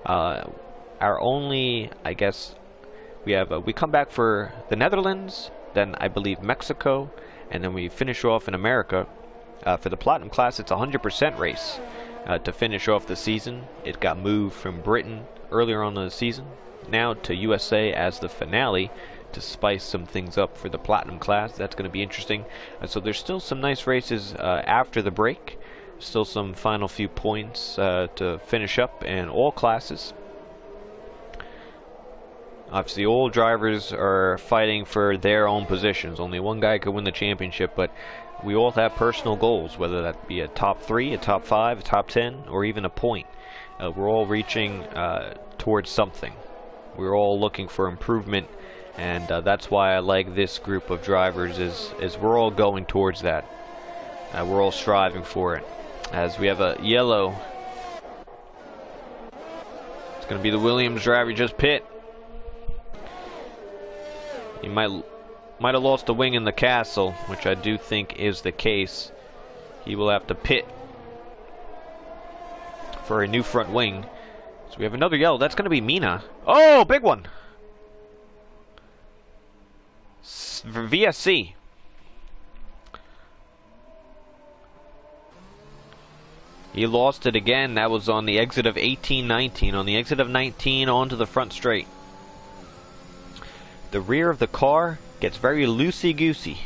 Our only, I guess, we come back for the Netherlands, then I believe Mexico, and then we finish off in America. For the platinum class, it's a 100% race. To finish off the season, it got moved from Britain earlier on in the season, now to USA as the finale to spice some things up for the platinum class. That's going to be interesting. So there's still some nice races after the break. Still some final few points to finish up in all classes. Obviously, all drivers are fighting for their own positions. Only one guy could win the championship, but we all have personal goals, whether that be a top 3, a top 5, a top 10, or even a point. We're all reaching towards something. We're all looking for improvement, and that's why I like this group of drivers, is we're all going towards that. We're all striving for it. As we have a yellow. It's going to be the Williams driver. He just pit. He might have lost a wing in the castle, which I do think is the case. He will have to pit for a new front wing. So we have another yellow. That's going to be Mina. Oh, big one. VSC. He lost it again. That was on the exit of 18-19. On the exit of 19 onto the front straight. The rear of the car gets very loosey-goosey.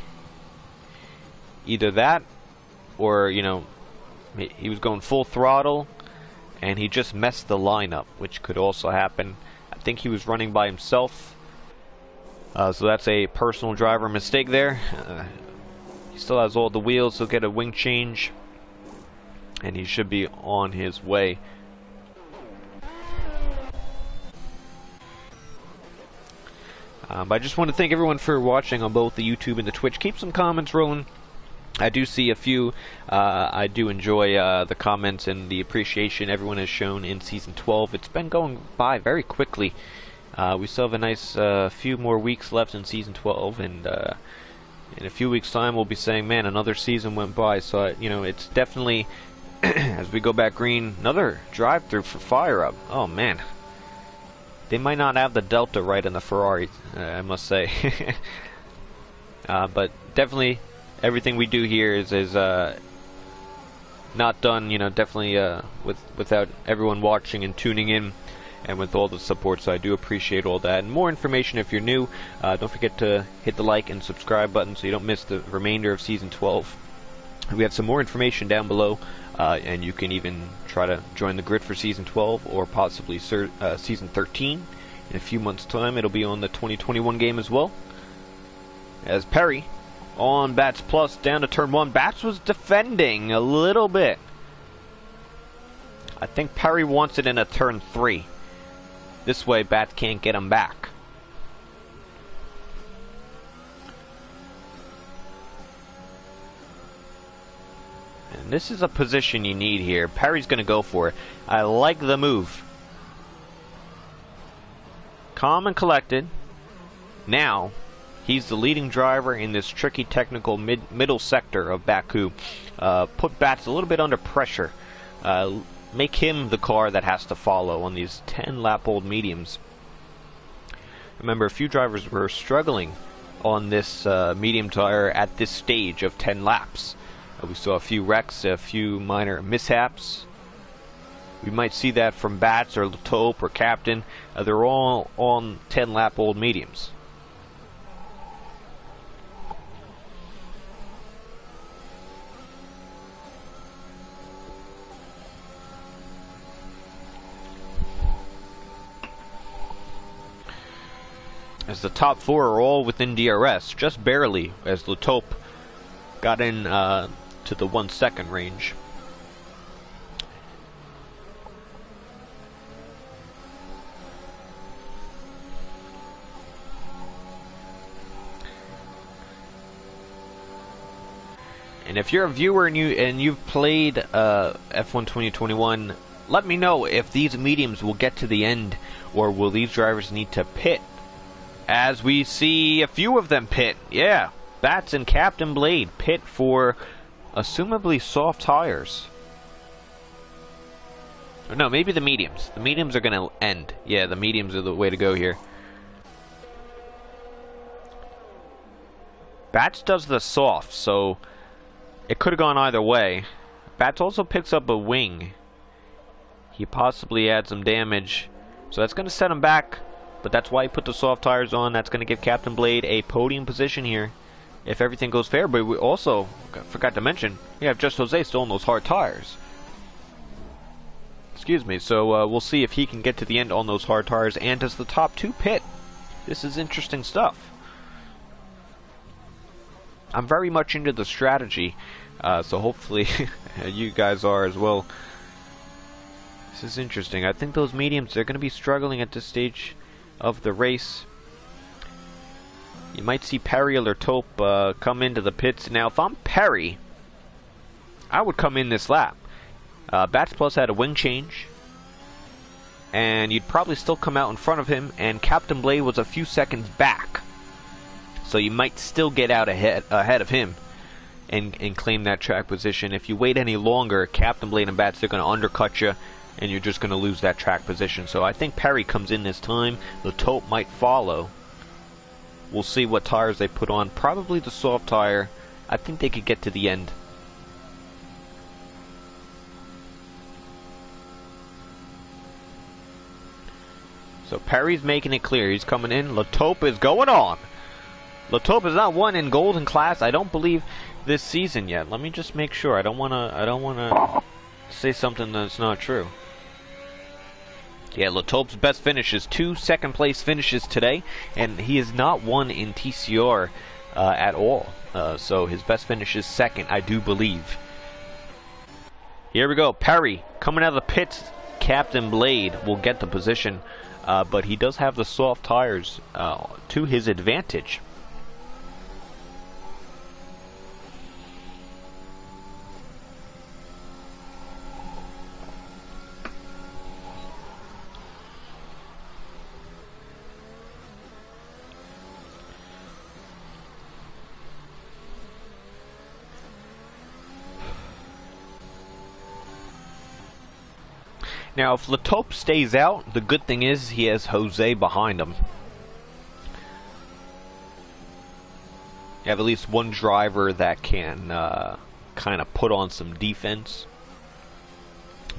Either that, or, you know, he was going full throttle, and he just messed the line up, which could also happen. I think he was running by himself. So that's a personal driver mistake there. He still has all the wheels. He'll get a wing change, and he should be on his way. But I just want to thank everyone for watching on both the YouTube and the Twitch. Keep some comments rolling. I do see a few. I do enjoy the comments and the appreciation everyone has shown in Season 12. It's been going by very quickly. We still have a nice few more weeks left in Season 12, and in a few weeks' time we'll be saying, man, another season went by. So, you know, it's definitely, as we go back green, another drive-through for Fire Up. Oh, man. They might not have the Delta right in the Ferrari, I must say. But definitely, everything we do here is not done, you know, definitely without everyone watching and tuning in, and with all the support. So I do appreciate all that. And more information if you're new, don't forget to hit the like and subscribe button so you don't miss the remainder of Season 12. We have some more information down below, and you can even try to join the grid for Season 12 or possibly Season 13. In a few months' time, it'll be on the 2021 game as well. As Perry on Bats Plus down to turn 1. Bats was defending a little bit. I think Perry wants it in a turn 3. This way, Bats can't get him back. And this is a position you need here. Perry's going to go for it. I like the move. Calm and collected. Now, he's the leading driver in this tricky technical middle sector of Baku. Put Bats a little bit under pressure. Make him the car that has to follow on these 10-lap-old mediums. Remember, a few drivers were struggling on this medium tire at this stage of 10 laps. We saw a few wrecks, a few minor mishaps. We might see that from Bats or Taupe or Captain. They're all on 10-lap-old mediums. As the top 4 are all within DRS, just barely, as Taupe got in to the 1 second range. And if you're a viewer and you've played F1 2021, let me know if these mediums will get to the end, or will these drivers need to pit? As we see a few of them pit. Yeah, Bats and Captain Blade pit for assumably soft tires. Or no, maybe the mediums. The mediums are going to end. Yeah, the mediums are the way to go here. Bats does the soft, so it could have gone either way. Bats also picks up a wing. He possibly had some damage, so that's going to set him back, but that's why he put the soft tires on. That's going to give Captain Blade a podium position here if everything goes fair. But we also forgot to mention, we have Just Jose still on those hard tires. Excuse me. So we'll see if he can get to the end on those hard tires, and does the top two pit. This is interesting stuff. I'm very much into the strategy, so hopefully you guys are as well. This is interesting. I think those mediums, they're going to be struggling at this stage of the race. You might see Perry or Taupe come into the pits. Now, if I'm Perry, I would come in this lap. Bats Plus had a wing change, and you'd probably still come out in front of him, and Captain Blade was a few seconds back. So you might still get out ahead of him and claim that track position. If you wait any longer, Captain Blade and Bats, they're going to undercut you, and you're just going to lose that track position. So I think Perry comes in this time. The Taupe might follow. We'll see what tires they put on. Probably the soft tire. I think they could get to the end. So Perry's making it clear. He's coming in. Le Taupe is going on. Le Taupe has not won in golden class, I don't believe, this season yet. Let me just make sure. I don't wanna say something that's not true. Yeah, Le Taupe's best finish is 2 second-place finishes today, and he has not won in TCR at all. So his best finish is second, I do believe. Here we go. Perry coming out of the pits. Captain Blade will get the position, but he does have the soft tires to his advantage. Now, if Le Taupe stays out, the good thing is he has Jose behind him. You have at least one driver that can kind of put on some defense.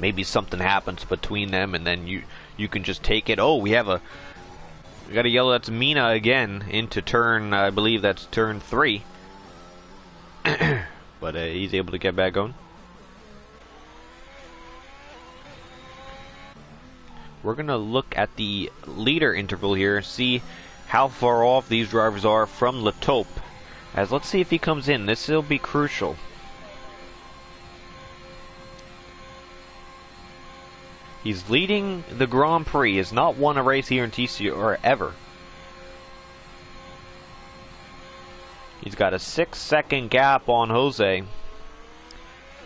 Maybe something happens between them, and then you can just take it. Oh, we got a yellow. That's Mina again into turn. I believe that's turn 3. But he's able to get back going. We're going to look at the leader interval here, see how far off these drivers are from Le Taupe. As let's see if he comes in. This will be crucial. He's leading the Grand Prix. He has not won a race here in TCR ever. He's got a 6-second gap on Jose.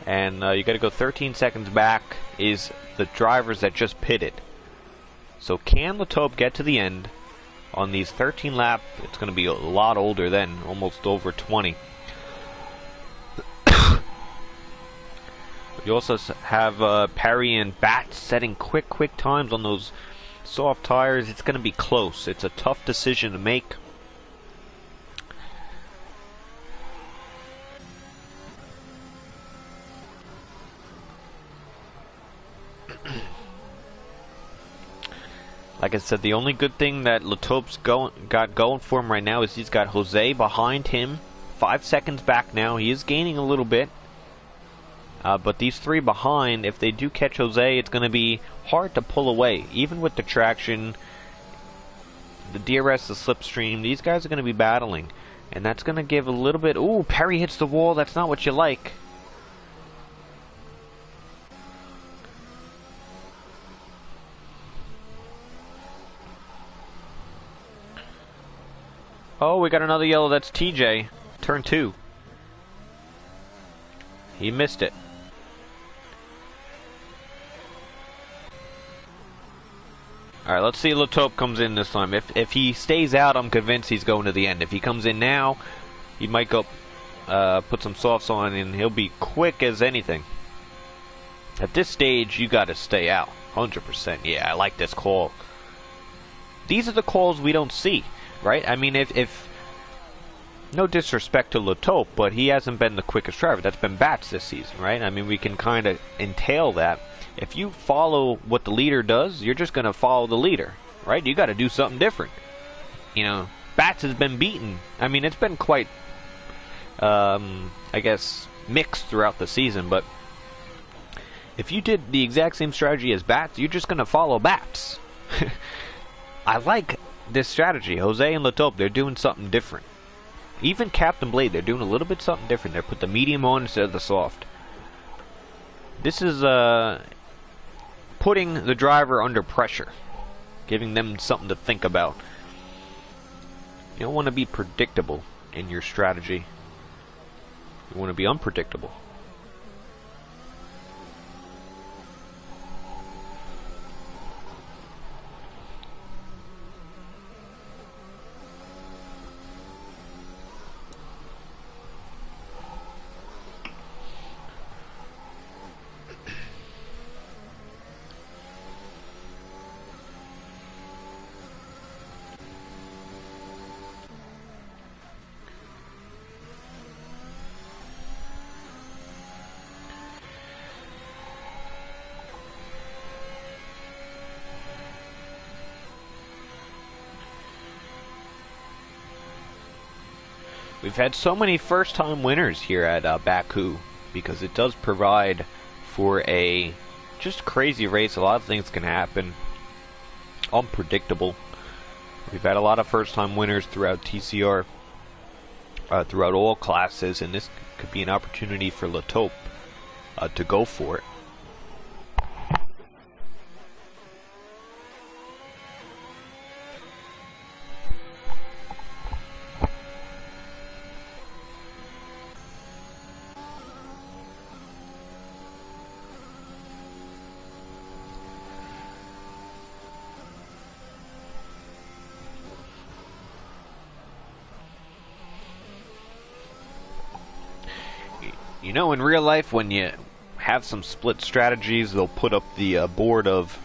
And you got to go 13 seconds back is the drivers that just pitted. So can Le Taupe get to the end on these 13 laps? It's going to be a lot older then, almost over 20. You also have Perry and Bats setting quick times on those soft tires. It's going to be close. It's a tough decision to make. Like I said, the only good thing that Le Taupe's got going for him right now is he's got Jose behind him. 5 seconds back now. He is gaining a little bit. But these 3 behind, if they do catch Jose, it's going to be hard to pull away. Even with the traction, the DRS, the slipstream, these guys are going to be battling. And that's going to give a little bit... Ooh, Perry hits the wall. That's not what you like. Oh, we got another yellow. That's TJ. Turn 2. He missed it. Alright, let's see if Latope comes in this time. If he stays out, I'm convinced he's going to the end. If he comes in now, he might go put some softs on and he'll be quick as anything. At this stage, you got to stay out. 100%. Yeah, I like this call. These are the calls we don't see, right? I mean, if no disrespect to Latope, but he hasn't been the quickest driver. That's been Bats this season, right? I mean, we can kind of entail that. If you follow what the leader does, you're just going to follow the leader, right? You got to do something different. You know, Bats has been beaten. I mean, it's been quite, I guess, mixed throughout the season, but if you did the exact same strategy as Bats, you're just going to follow Bats. I like this strategy. Jose and Latope, they're doing something different. Even Captain Blade, they're doing a little bit something different. They put the medium on instead of the soft. This is putting the driver under pressure, giving them something to think about. You don't want to be predictable in your strategy. You want to be unpredictable. We've had so many first-time winners here at Baku because it does provide for a just crazy race. A lot of things can happen. Unpredictable. We've had a lot of first-time winners throughout TCR, throughout all classes, and this could be an opportunity for Latope to go for it. You know, in real life, when you have some split strategies, they'll put up the board of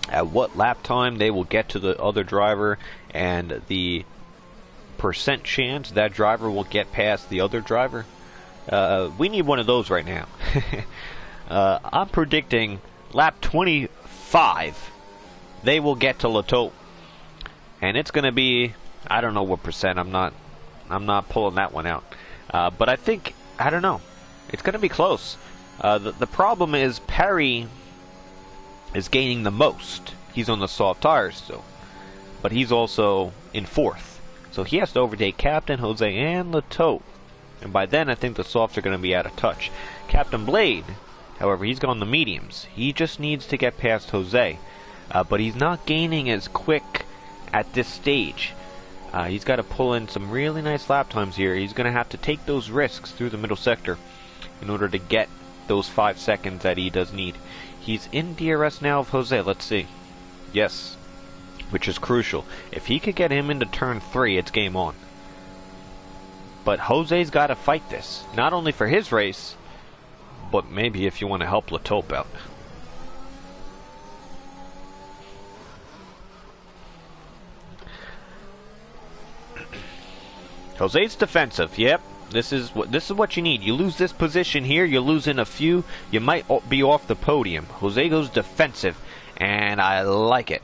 at what lap time they will get to the other driver and the percent chance that driver will get past the other driver. We need one of those right now. I'm predicting lap 25 they will get to Latope, and it's going to be, I don't know what percent. I'm not pulling that one out, but I think, I don't know. It's going to be close. The problem is Perry is gaining the most. He's on the soft tires still, but he's also in fourth. So he has to overtake Captain, Jose, and Latope. And by then, I think the softs are going to be out of touch. Captain Blade, however, he's gone the mediums. He just needs to get past Jose. But he's not gaining as quick at this stage. He's got to pull in some really nice lap times here. He's going to have to take those risks through the middle sector in order to get those 5 seconds that he does need. He's in DRS now of Jose. Let's see. Yes, which is crucial. If he could get him into turn 3, it's game on. But Jose's got to fight this, not only for his race, but maybe if you want to help Latope out. Jose's defensive. Yep, this is what you need. You lose this position here, you lose in a few, you might be off the podium. Jose goes defensive, and I like it.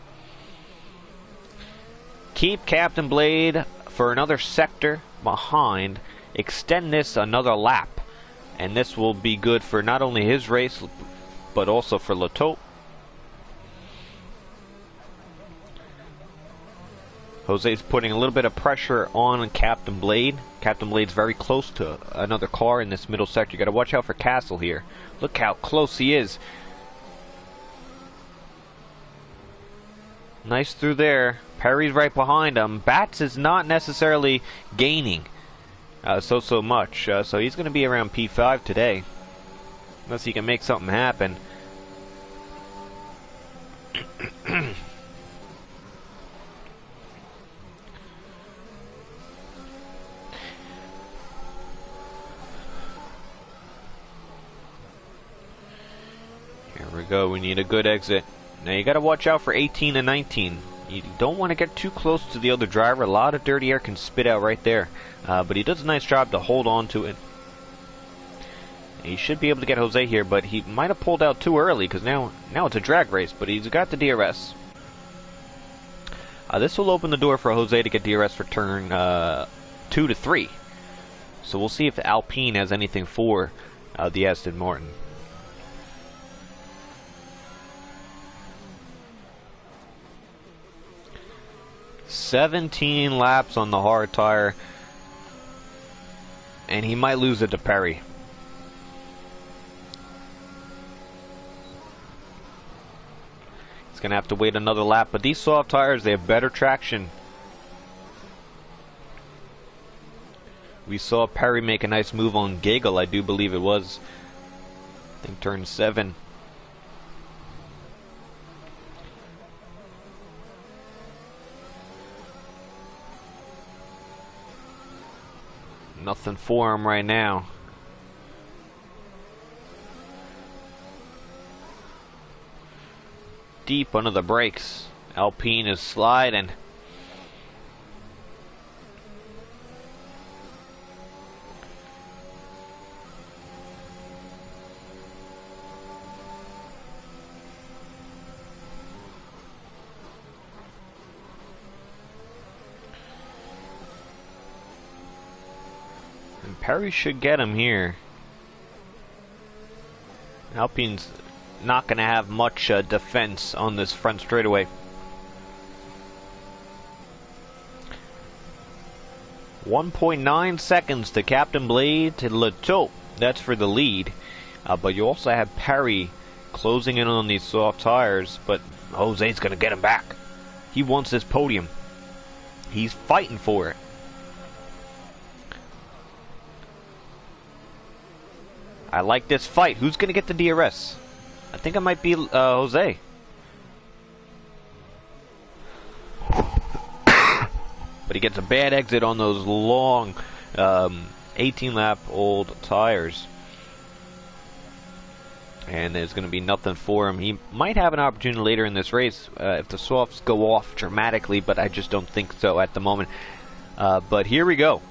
Keep Captain Blade for another sector behind. Extend this another lap, and this will be good for not only his race, but also for Latope. Jose's putting a little bit of pressure on Captain Blade. Captain Blade's very close to another car in this middle sector. You got to watch out for Castle here. Look how close he is. Nice through there. Perry's right behind him. Bats is not necessarily gaining. so much. So he's going to be around P5 today, unless he can make something happen. Here we go. We need a good exit. Now you got to watch out for 18 and 19. You don't want to get too close to the other driver. A lot of dirty air can spit out right there. But he does a nice job to hold on to it. He should be able to get Jose here, but he might have pulled out too early because now it's a drag race, but he's got the DRS. This will open the door for Jose to get DRS for turn 2 to 3. So we'll see if Alpine has anything for the Aston Martin. "17 laps on the hard tire, and he might lose it to Perry." He's going to have to wait another lap, but these soft tires, they have better traction. We saw Perry make a nice move on Giggle, I do believe it was. I think turn 7. Nothing for him right now. Deep under the brakes. Alpine is sliding. And Perry should get him here. Alpine's not going to have much defense on this front straightaway. 1.9 seconds to Captain Blade to Leto. That's for the lead. But you also have Perry closing in on these soft tires. But Jose's going to get him back. He wants this podium. He's fighting for it. I like this fight. Who's going to get the DRS? I think it might be Jose. But he gets a bad exit on those long 18-lap-old tires. And there's going to be nothing for him. He might have an opportunity later in this race if the softs go off dramatically, but I just don't think so at the moment. But here we go.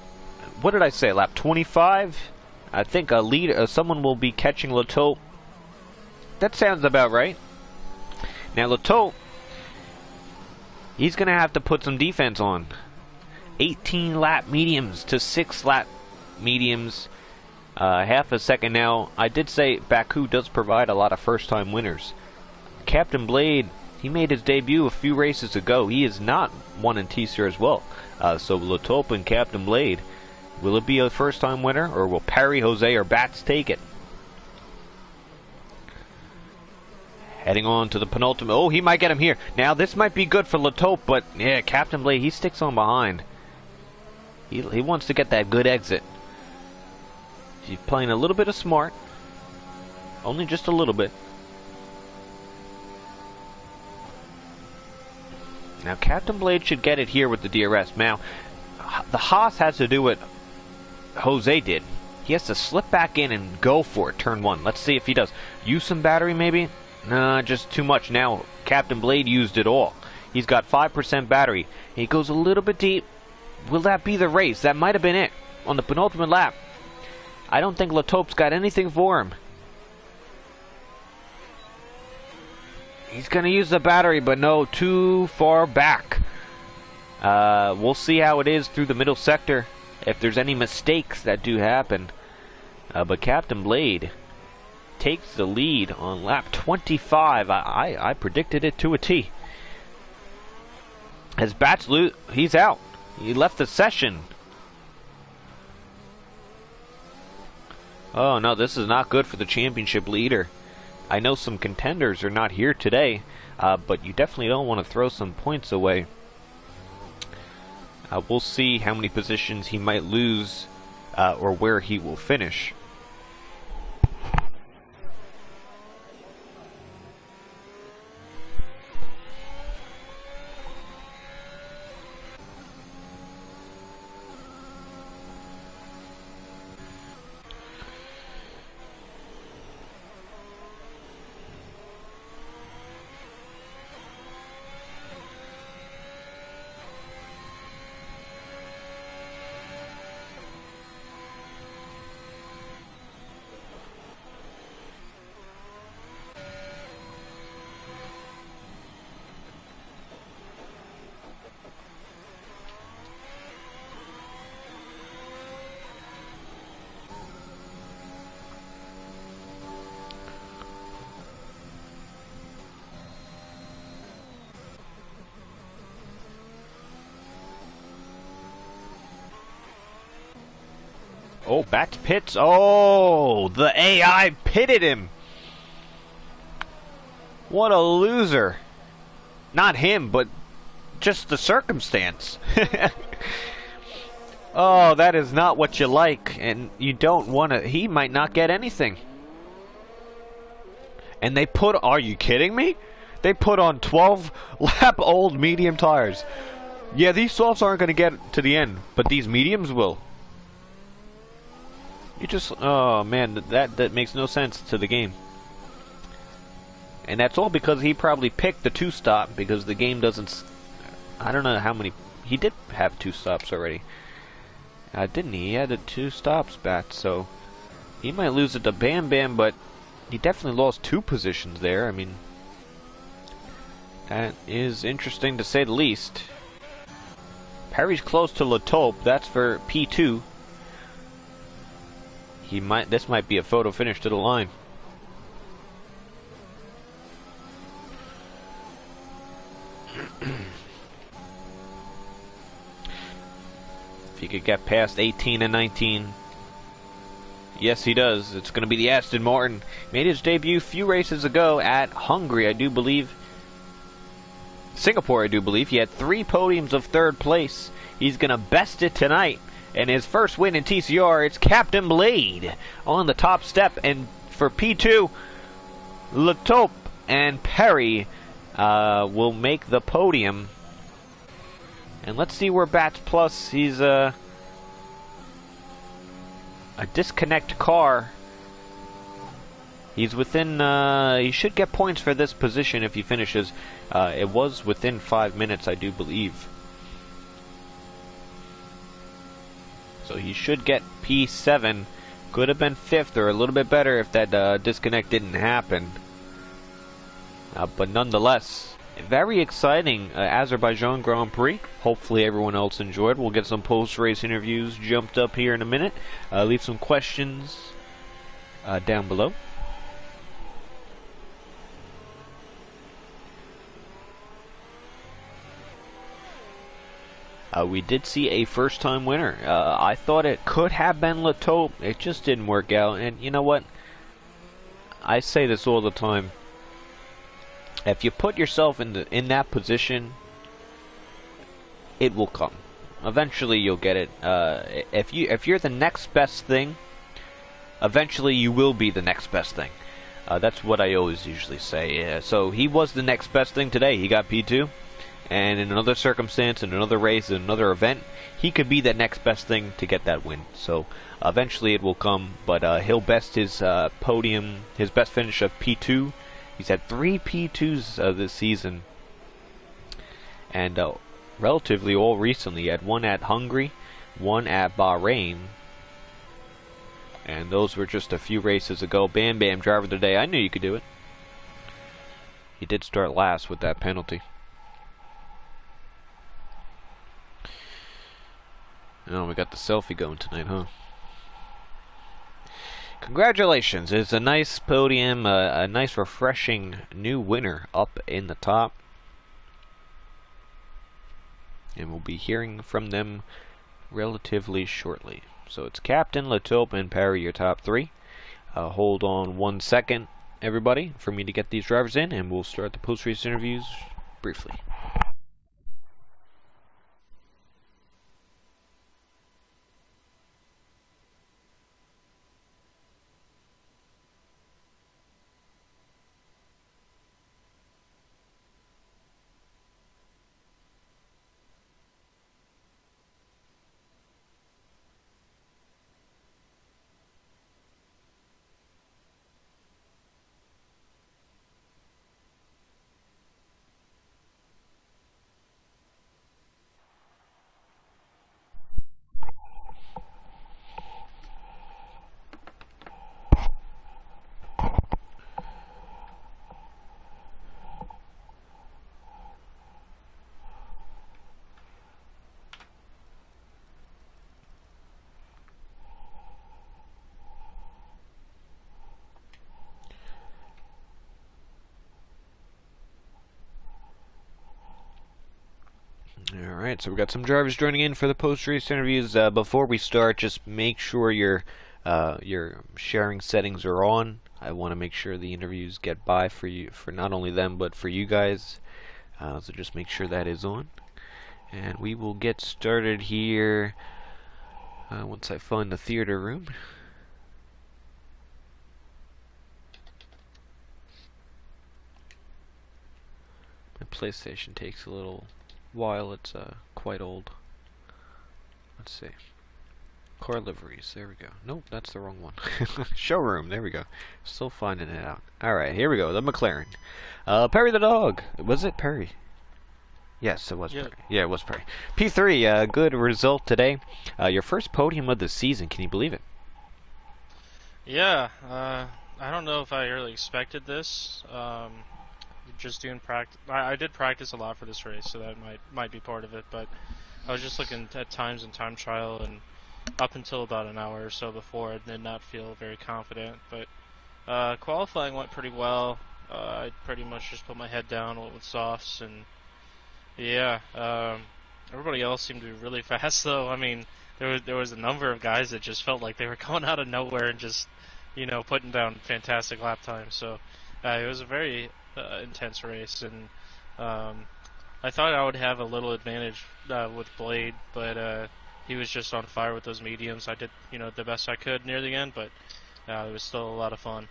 What did I say? Lap 25? I think someone will be catching Leto. That sounds about right. Now Leto, he's going to have to put some defense on. 18 lap mediums to 6 lap mediums. Half a second now. I did say Baku does provide a lot of first time winners. Captain Blade, he made his debut a few races ago. He is not won in TCR as well. So Leto and Captain Blade, will it be a first time winner, or will Perry, Jose, or Bats take it? Heading on to the penultimate. Oh, he might get him here. Now, this might be good for Leto, but yeah, Captain Blade, he sticks on behind. He wants to get that good exit. He's playing a little bit of smart. Only just a little bit. Now, Captain Blade should get it here with the DRS. Now, the Haas has to do what Jose did. He has to slip back in and go for it, turn 1. Let's see if he does. Use some battery, maybe? Nah, just too much. Now, Captain Blade used it all. He's got 5% battery. He goes a little bit deep. Will that be the race? That might have been it on the penultimate lap. I don't think Leto's got anything for him. He's going to use the battery, but no, too far back. We'll see how it is through the middle sector, if there's any mistakes that do happen. But Captain Blade takes the lead on lap 25. I predicted it to a T. As Bats he's out. He left the session. Oh no, this is not good for the championship leader. I know some contenders are not here today, but you definitely don't want to throw some points away. We'll see how many positions he might lose or where he will finish. Oh, back to pits. Oh, the AI pitted him. What a loser. Not him, but just the circumstance. Oh, that is not what you like, and you don't want to. He might not get anything. And they put, are you kidding me? They put on 12 lap old medium tires. Yeah, these softs aren't going to get to the end, but these mediums will. You just, oh man, that makes no sense to the game. And that's all because he probably picked the 2-stop, because the game doesn't, I don't know how many, he did have 2 stops already. Didn't he? He had 2 stops back, so he might lose it to Bam Bam, but he definitely lost 2 positions there. I mean, that is interesting to say the least. Perry's close to Latope, that's for P2. This might be a photo finish to the line. If he could get past 18 and 19. Yes, he does. It's going to be the Aston Martin. Made his debut a few races ago at Hungary, I do believe. Singapore, I do believe. He had 3 podiums of 3rd place. He's going to best it tonight. And his first win in TCR, it's Captain Blade on the top step. And for P2, Latope and Perry will make the podium. And let's see where Bats Plus, he's a disconnect car. He's within, he should get points for this position if he finishes. It was within 5 minutes, I do believe. So he should get P7. Could have been 5th or a little bit better if that disconnect didn't happen. But nonetheless, very exciting Azerbaijan Grand Prix. Hopefully everyone else enjoyed. We'll get some post-race interviews jumped up here in a minute. Leave some questions down below. We did see a first-time winner. I thought it could have been Latope. It just didn't work out. And you know what? I say this all the time. If you put yourself in that position, it will come. Eventually, you'll get it. If you're the next best thing, eventually you will be the next best thing. That's what I always usually say. So he was the next best thing today. He got P2. And in another circumstance, in another race, in another event, he could be the next best thing to get that win. So eventually it will come, but he'll best his podium, his best finish of P2. He's had 3 P2s this season, and relatively all recently. He had 1 at Hungary, 1 at Bahrain, and those were just a few races ago. Bam Bam, driver of the day. I knew you could do it. He did start last with that penalty. Oh, we got the selfie going tonight, huh? Congratulations. It's a nice podium, a nice refreshing new winner up in the top. And we'll be hearing from them relatively shortly. So it's Captain, Latope, and Perry, your top 3. Hold on 1 second, everybody, for me to get these drivers in, and we'll start the post-race interviews briefly. Alright, so we got some drivers joining in for the post-race interviews. Before we start, just make sure your sharing settings are on. I want to make sure the interviews get by for you, for not only them but for you guys. So just make sure that is on, and we will get started here once I find the theater room. My PlayStation takes a little while. It's quite old. Let's see. Car liveries. There we go. Nope, that's the wrong one. Showroom. There we go. Still finding it out. Alright, here we go. The McLaren. Perry the dog. Was it Perry? Yes, it was Perry. Yeah, it was Perry. P3, good result today. Your first podium of the season. Can you believe it? Yeah, I don't know if I really expected this. Just doing practice. I did practice a lot for this race, so that might be part of it. But I was just looking at times in time trial, and up until about an hour or so before, I did not feel very confident. But qualifying went pretty well. I pretty much just put my head down with softs, and yeah, everybody else seemed to be really fast. Though I mean, there was a number of guys that just felt like they were coming out of nowhere and just putting down fantastic lap times. So it was a very intense race, and I thought I would have a little advantage with Blade, but he was just on fire with those mediums. I did the best I could near the end, but it was still a lot of fun.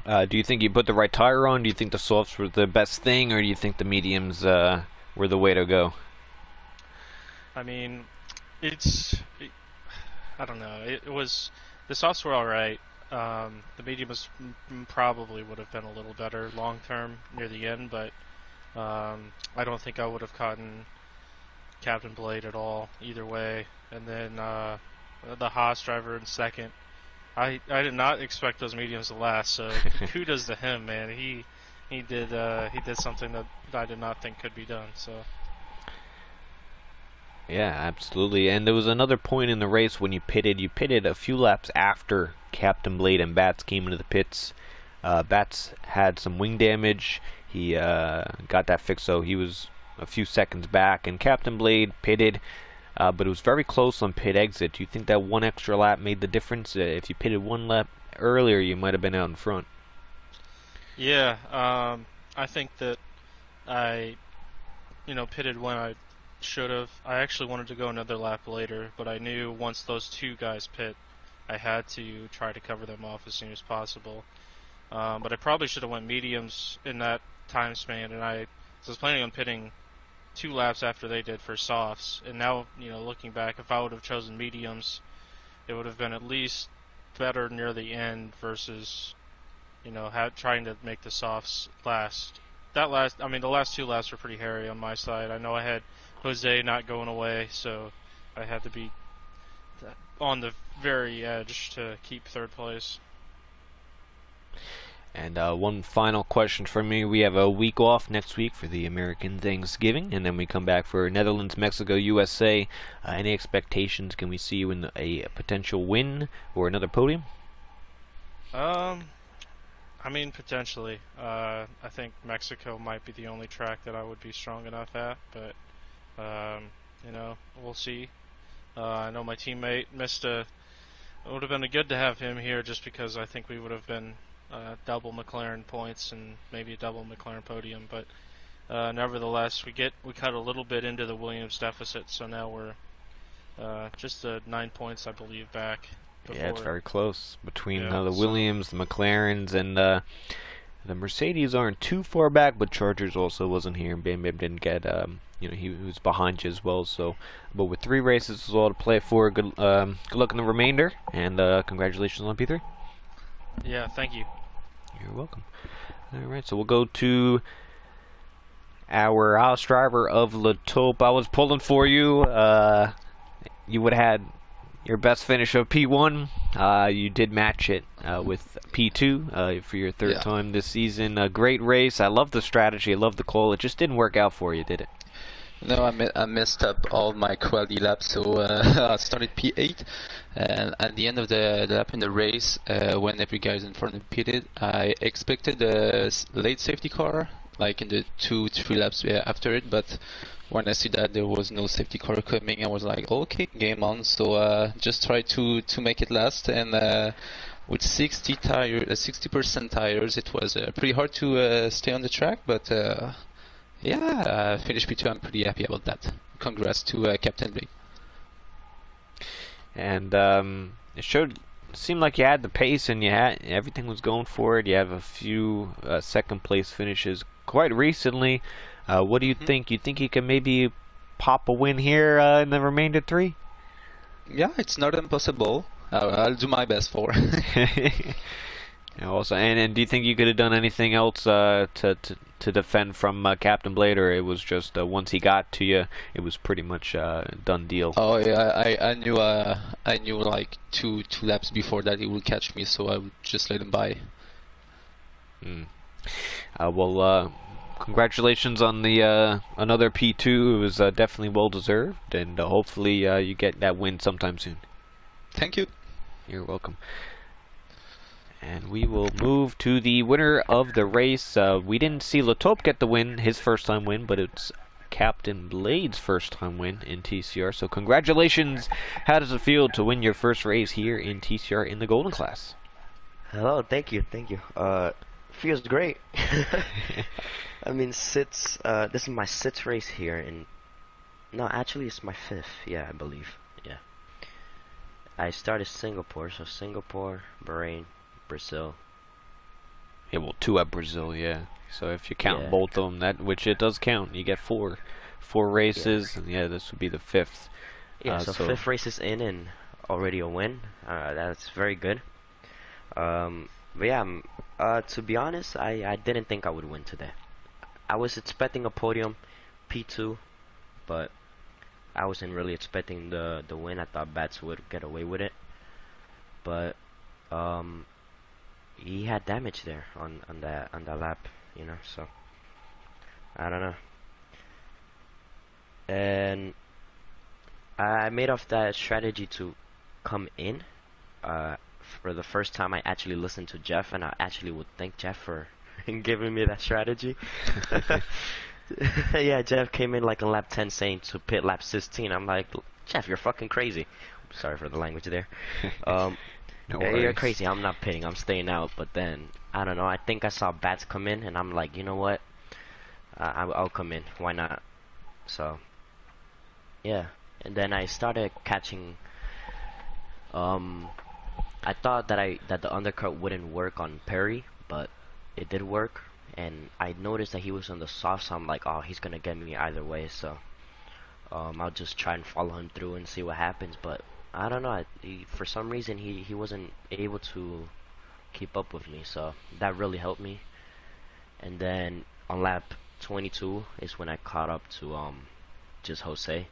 Do you think you put the right tire on? Do you think the softs were the best thing, or do you think the mediums were the way to go? I mean, I don't know. It was, the softs were all right. The mediums probably would have been a little better long term near the end, but I don't think I would have caught Captain Blade at all either way. And then the Haas driver in second. I did not expect those mediums to last, so kudos to him, man. He did something that I did not think could be done. So. Yeah, absolutely. And there was another point in the race when you pitted. You pitted a few laps after Captain Blade and Bats came into the pits. Bats had some wing damage. He got that fixed, so he was a few seconds back. And Captain Blade pitted, but it was very close on pit exit. Do you think that one extra lap made the difference? If you pitted one lap earlier, you might have been out in front. Yeah, I think that I, pitted when I should have. I actually wanted to go another lap later, but I knew once those two guys pit, I had to try to cover them off as soon as possible. But I probably should have went mediums in that time span, and I was planning on pitting 2 laps after they did for softs. And now, looking back, if I would have chosen mediums, it would have been at least better near the end versus, trying to make the softs last. The last 2 laps were pretty hairy on my side. I know I had Jose not going away, so I had to be on the very edge to keep 3rd place. And one final question for me. We have a week off next week for the American Thanksgiving, and then we come back for Netherlands, Mexico, USA. Any expectations? Can we see you in a potential win or another podium? I mean, potentially. I think Mexico might be the only track that I would be strong enough at, but we'll see. I know my teammate missed it would have been good to have him here just because I think we would have been double McLaren points and maybe a double McLaren podium, but nevertheless, we cut a little bit into the Williams deficit, so now we're just 9 points, I believe, back. Yeah, it's very close between the Williams, the McLarens, and the Mercedes aren't too far back, but Chargers also wasn't here, and Bam Bam didn't get, he was behind you as well. So, but with 3 races is all to play for. Good luck in the remainder, and congratulations on P3. Yeah, thank you. You're welcome. All right, so we'll go to our house driver of La Taupe. I was pulling for you. You would have had your best finish of P1. You did match it with P2 for your 3rd time this season. A great race. I love the strategy. I love the call. It just didn't work out for you, did it? No, I messed up all my quality laps, so I started P8, and at the end of the lap in the race, when every guy in front of me pitted, I expected a late safety car, like in the 2-3 laps after it. But when I see that there was no safety car coming, I was like, okay, game on. So just try to make it last. And with 60% tires, it was pretty hard to stay on the track. But yeah, finished P2. I'm pretty happy about that. Congrats to Captain Blake. And it seemed like you had the pace and everything was going for it. You have a few second place finishes quite recently. What do you think? You think you can maybe pop a win here in the remainder 3? Yeah, it's not impossible. I'll do my best for. Also, and do you think you could have done anything else to defend from Captain Blade, or it was just once he got to you, it was pretty much done deal? Oh yeah, I knew like two laps before that he would catch me, so I would just let him by. Well, congratulations on the another P2. It was definitely well deserved, and hopefully you get that win sometime soon. Thank you. You're welcome. And we will move to the winner of the race. We didn't see Lataupe get the win, his first time win, but it's Captain Blade's first time win in TCR. So congratulations. How does it feel to win your first race here in TCR in the Golden class? Hello, thank you. Feels great. I mean, this is my 6th race here, and no, actually it's my 5th. Yeah, I believe. Yeah. I started Singapore, so Singapore, Bahrain, Brazil. Yeah, well, 2 at Brazil, yeah. So if you count both of them, which it does count, you get 4 races, and yeah, this would be the 5th. Yeah, so 5 races in and already a win. That's very good. But yeah, to be honest, I didn't think I would win today. I was expecting a podium, P2, but I wasn't really expecting the win. I thought Bats would get away with it, but he had damage there on that lap, you know. So I don't know. And I made off that strategy to come in. For the first time, I actually listened to Jeff, and I actually would thank Jeff for giving me that strategy. Yeah, Jeff came in like in lap 10 saying to pit lap 16. I'm like, Jeff, you're fucking crazy. Sorry for the language there. No you're crazy. I'm not pitting. I'm staying out. But then, I don't know. I think I saw Bats come in, and I'm like, you know what? I'll come in. Why not? So, yeah. And then I started catching. I thought that the undercut wouldn't work on Perry, but it did work. And I noticed that he was on the soft, so I'm like, oh, he's gonna get me either way. So, I'll just try and follow him through and see what happens. But I don't know. For some reason, he wasn't able to keep up with me, so that really helped me. And then on lap 22 is when I caught up to just Jose.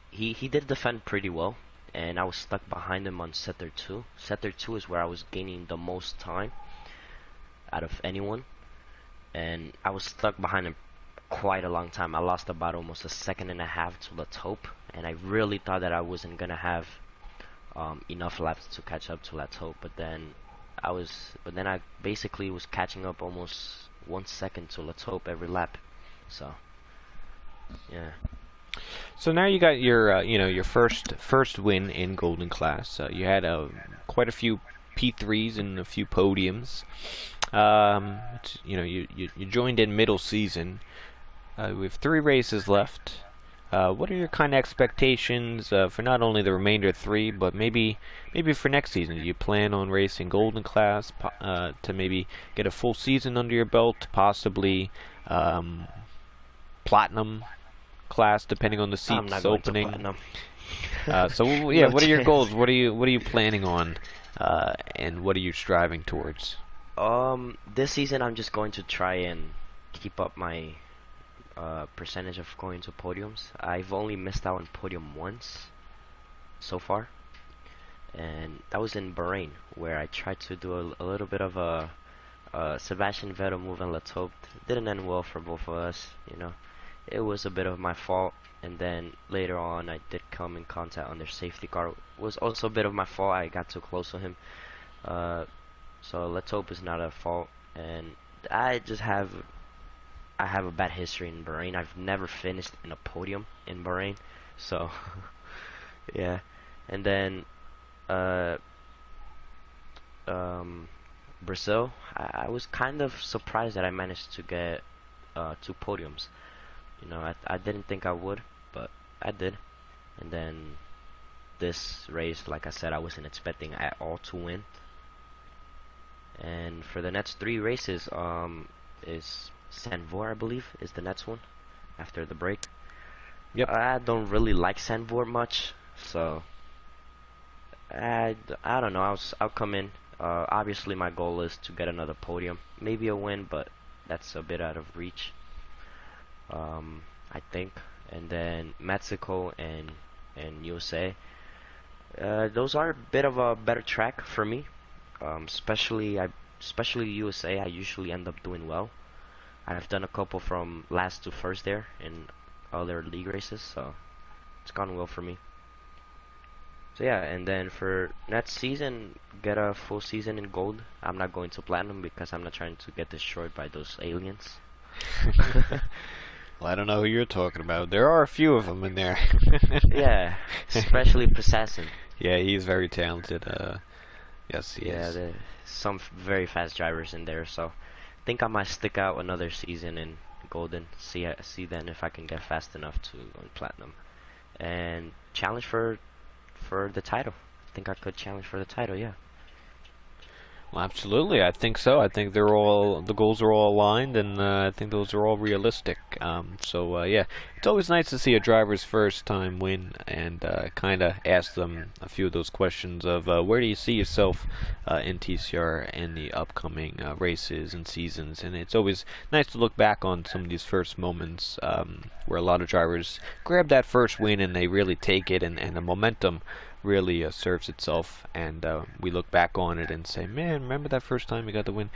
He did defend pretty well, and I was stuck behind him on sector 2. Sector 2 is where I was gaining the most time out of anyone, and I was stuck behind him quite a long time. I lost about almost a second and a half to Lataupe, and I really thought that I wasn't gonna have enough laps to catch up to Lataupe. But then I basically was catching up almost 1 second to Lataupe every lap. So yeah. So now you got your your first win in Golden class. You had quite a few P3s and a few podiums. You joined in middle season. We have 3 races left. What are your kind of expectations for not only the remainder 3, but maybe for next season? Do you plan on racing Golden class to maybe get a full season under your belt, possibly Platinum class, depending on the seats opening? So yeah, what are your goals? What are you planning on, and what are you striving towards? This season I'm just going to try and keep up my percentage of going to podiums. I've only missed out on podium once so far, and that was in Bahrain, where I tried to do a little bit of a Sebastian Vettel move and Lataupe. Didn't end well for both of us, you know. It was a bit of my fault, and then later on I did come in contact on their safety car. It was also a bit of my fault. I got too close to him. So Lataupe is not a fault, and I have a bad history in Bahrain. I've never finished in a podium in Bahrain, so yeah. And then uh, Brazil, I was kind of surprised that I managed to get 2 podiums. You know, I didn't think I would, but I did. And then this race, like I said, I wasn't expecting at all to win. And for the next 3 races, is Sanvor, I believe, is the next one after the break. Yep. I don't really like Sanvor much, so I don't know. I'll come in. Obviously, my goal is to get another podium, maybe a win, but that's a bit out of reach. I think. And then Mexico and USA. Those are a bit of a better track for me. Especially USA. I usually end up doing well. I've done a couple from last to first there in other league races, so it's gone well for me. So yeah, and then for next season, get a full season in gold. I'm not going to platinum because I'm not trying to get destroyed by those aliens. Well, I don't know who you're talking about. There are a few of them in there. Yeah, especially Processing. Yeah, he's very talented. Yes, he Yeah, is. there's some very fast drivers in there, so I think I might stick out another season in golden. See then if I can get fast enough to go in platinum and challenge for the title. I think I could challenge for the title. Yeah. Well, absolutely, I think so. I think the goals are all aligned, and I think those are all realistic. Yeah, it's always nice to see a driver's first time win, and kind of ask them a few of those questions of where do you see yourself in TCR in the upcoming races and seasons. And it's always nice to look back on some of these first moments where a lot of drivers grab that first win and they really take it, and the momentum really serves itself, and we look back on it and say, man, remember that first time you got the win?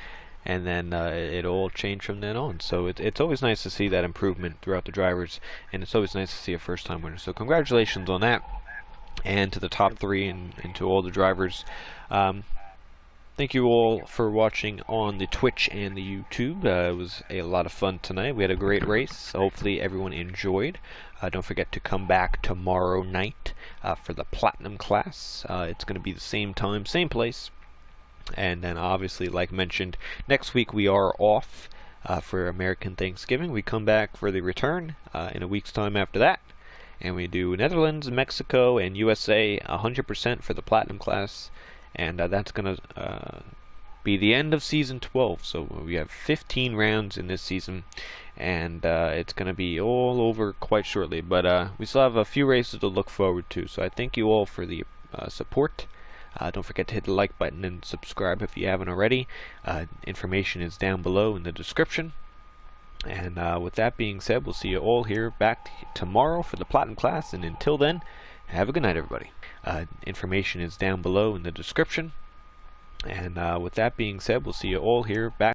And then it all changed from then on. So it's always nice to see that improvement throughout the drivers, and it's always nice to see a first time winner. So congratulations on that, and to the top 3 and to all the drivers. Thank you all for watching on the Twitch and the YouTube. It was a lot of fun tonight. We had a great race. Hopefully everyone enjoyed. Don't forget to come back tomorrow night for the Platinum class. It's going to be the same time, same place. And then obviously, like mentioned, next week we are off for American Thanksgiving. We come back for the return in a week's time after that. And we do Netherlands, Mexico, and USA 100% for the Platinum class. And that's going to be the end of Season 12. So we have 15 rounds in this season, and it's going to be all over quite shortly. But we still have a few races to look forward to. So I thank you all for the support. Don't forget to hit the like button and subscribe if you haven't already. Information is down below in the description. And with that being said, we'll see you all here back tomorrow for the Platinum class. And until then, have a good night, everybody. Information is down below in the description. And with that being said, we'll see you all here back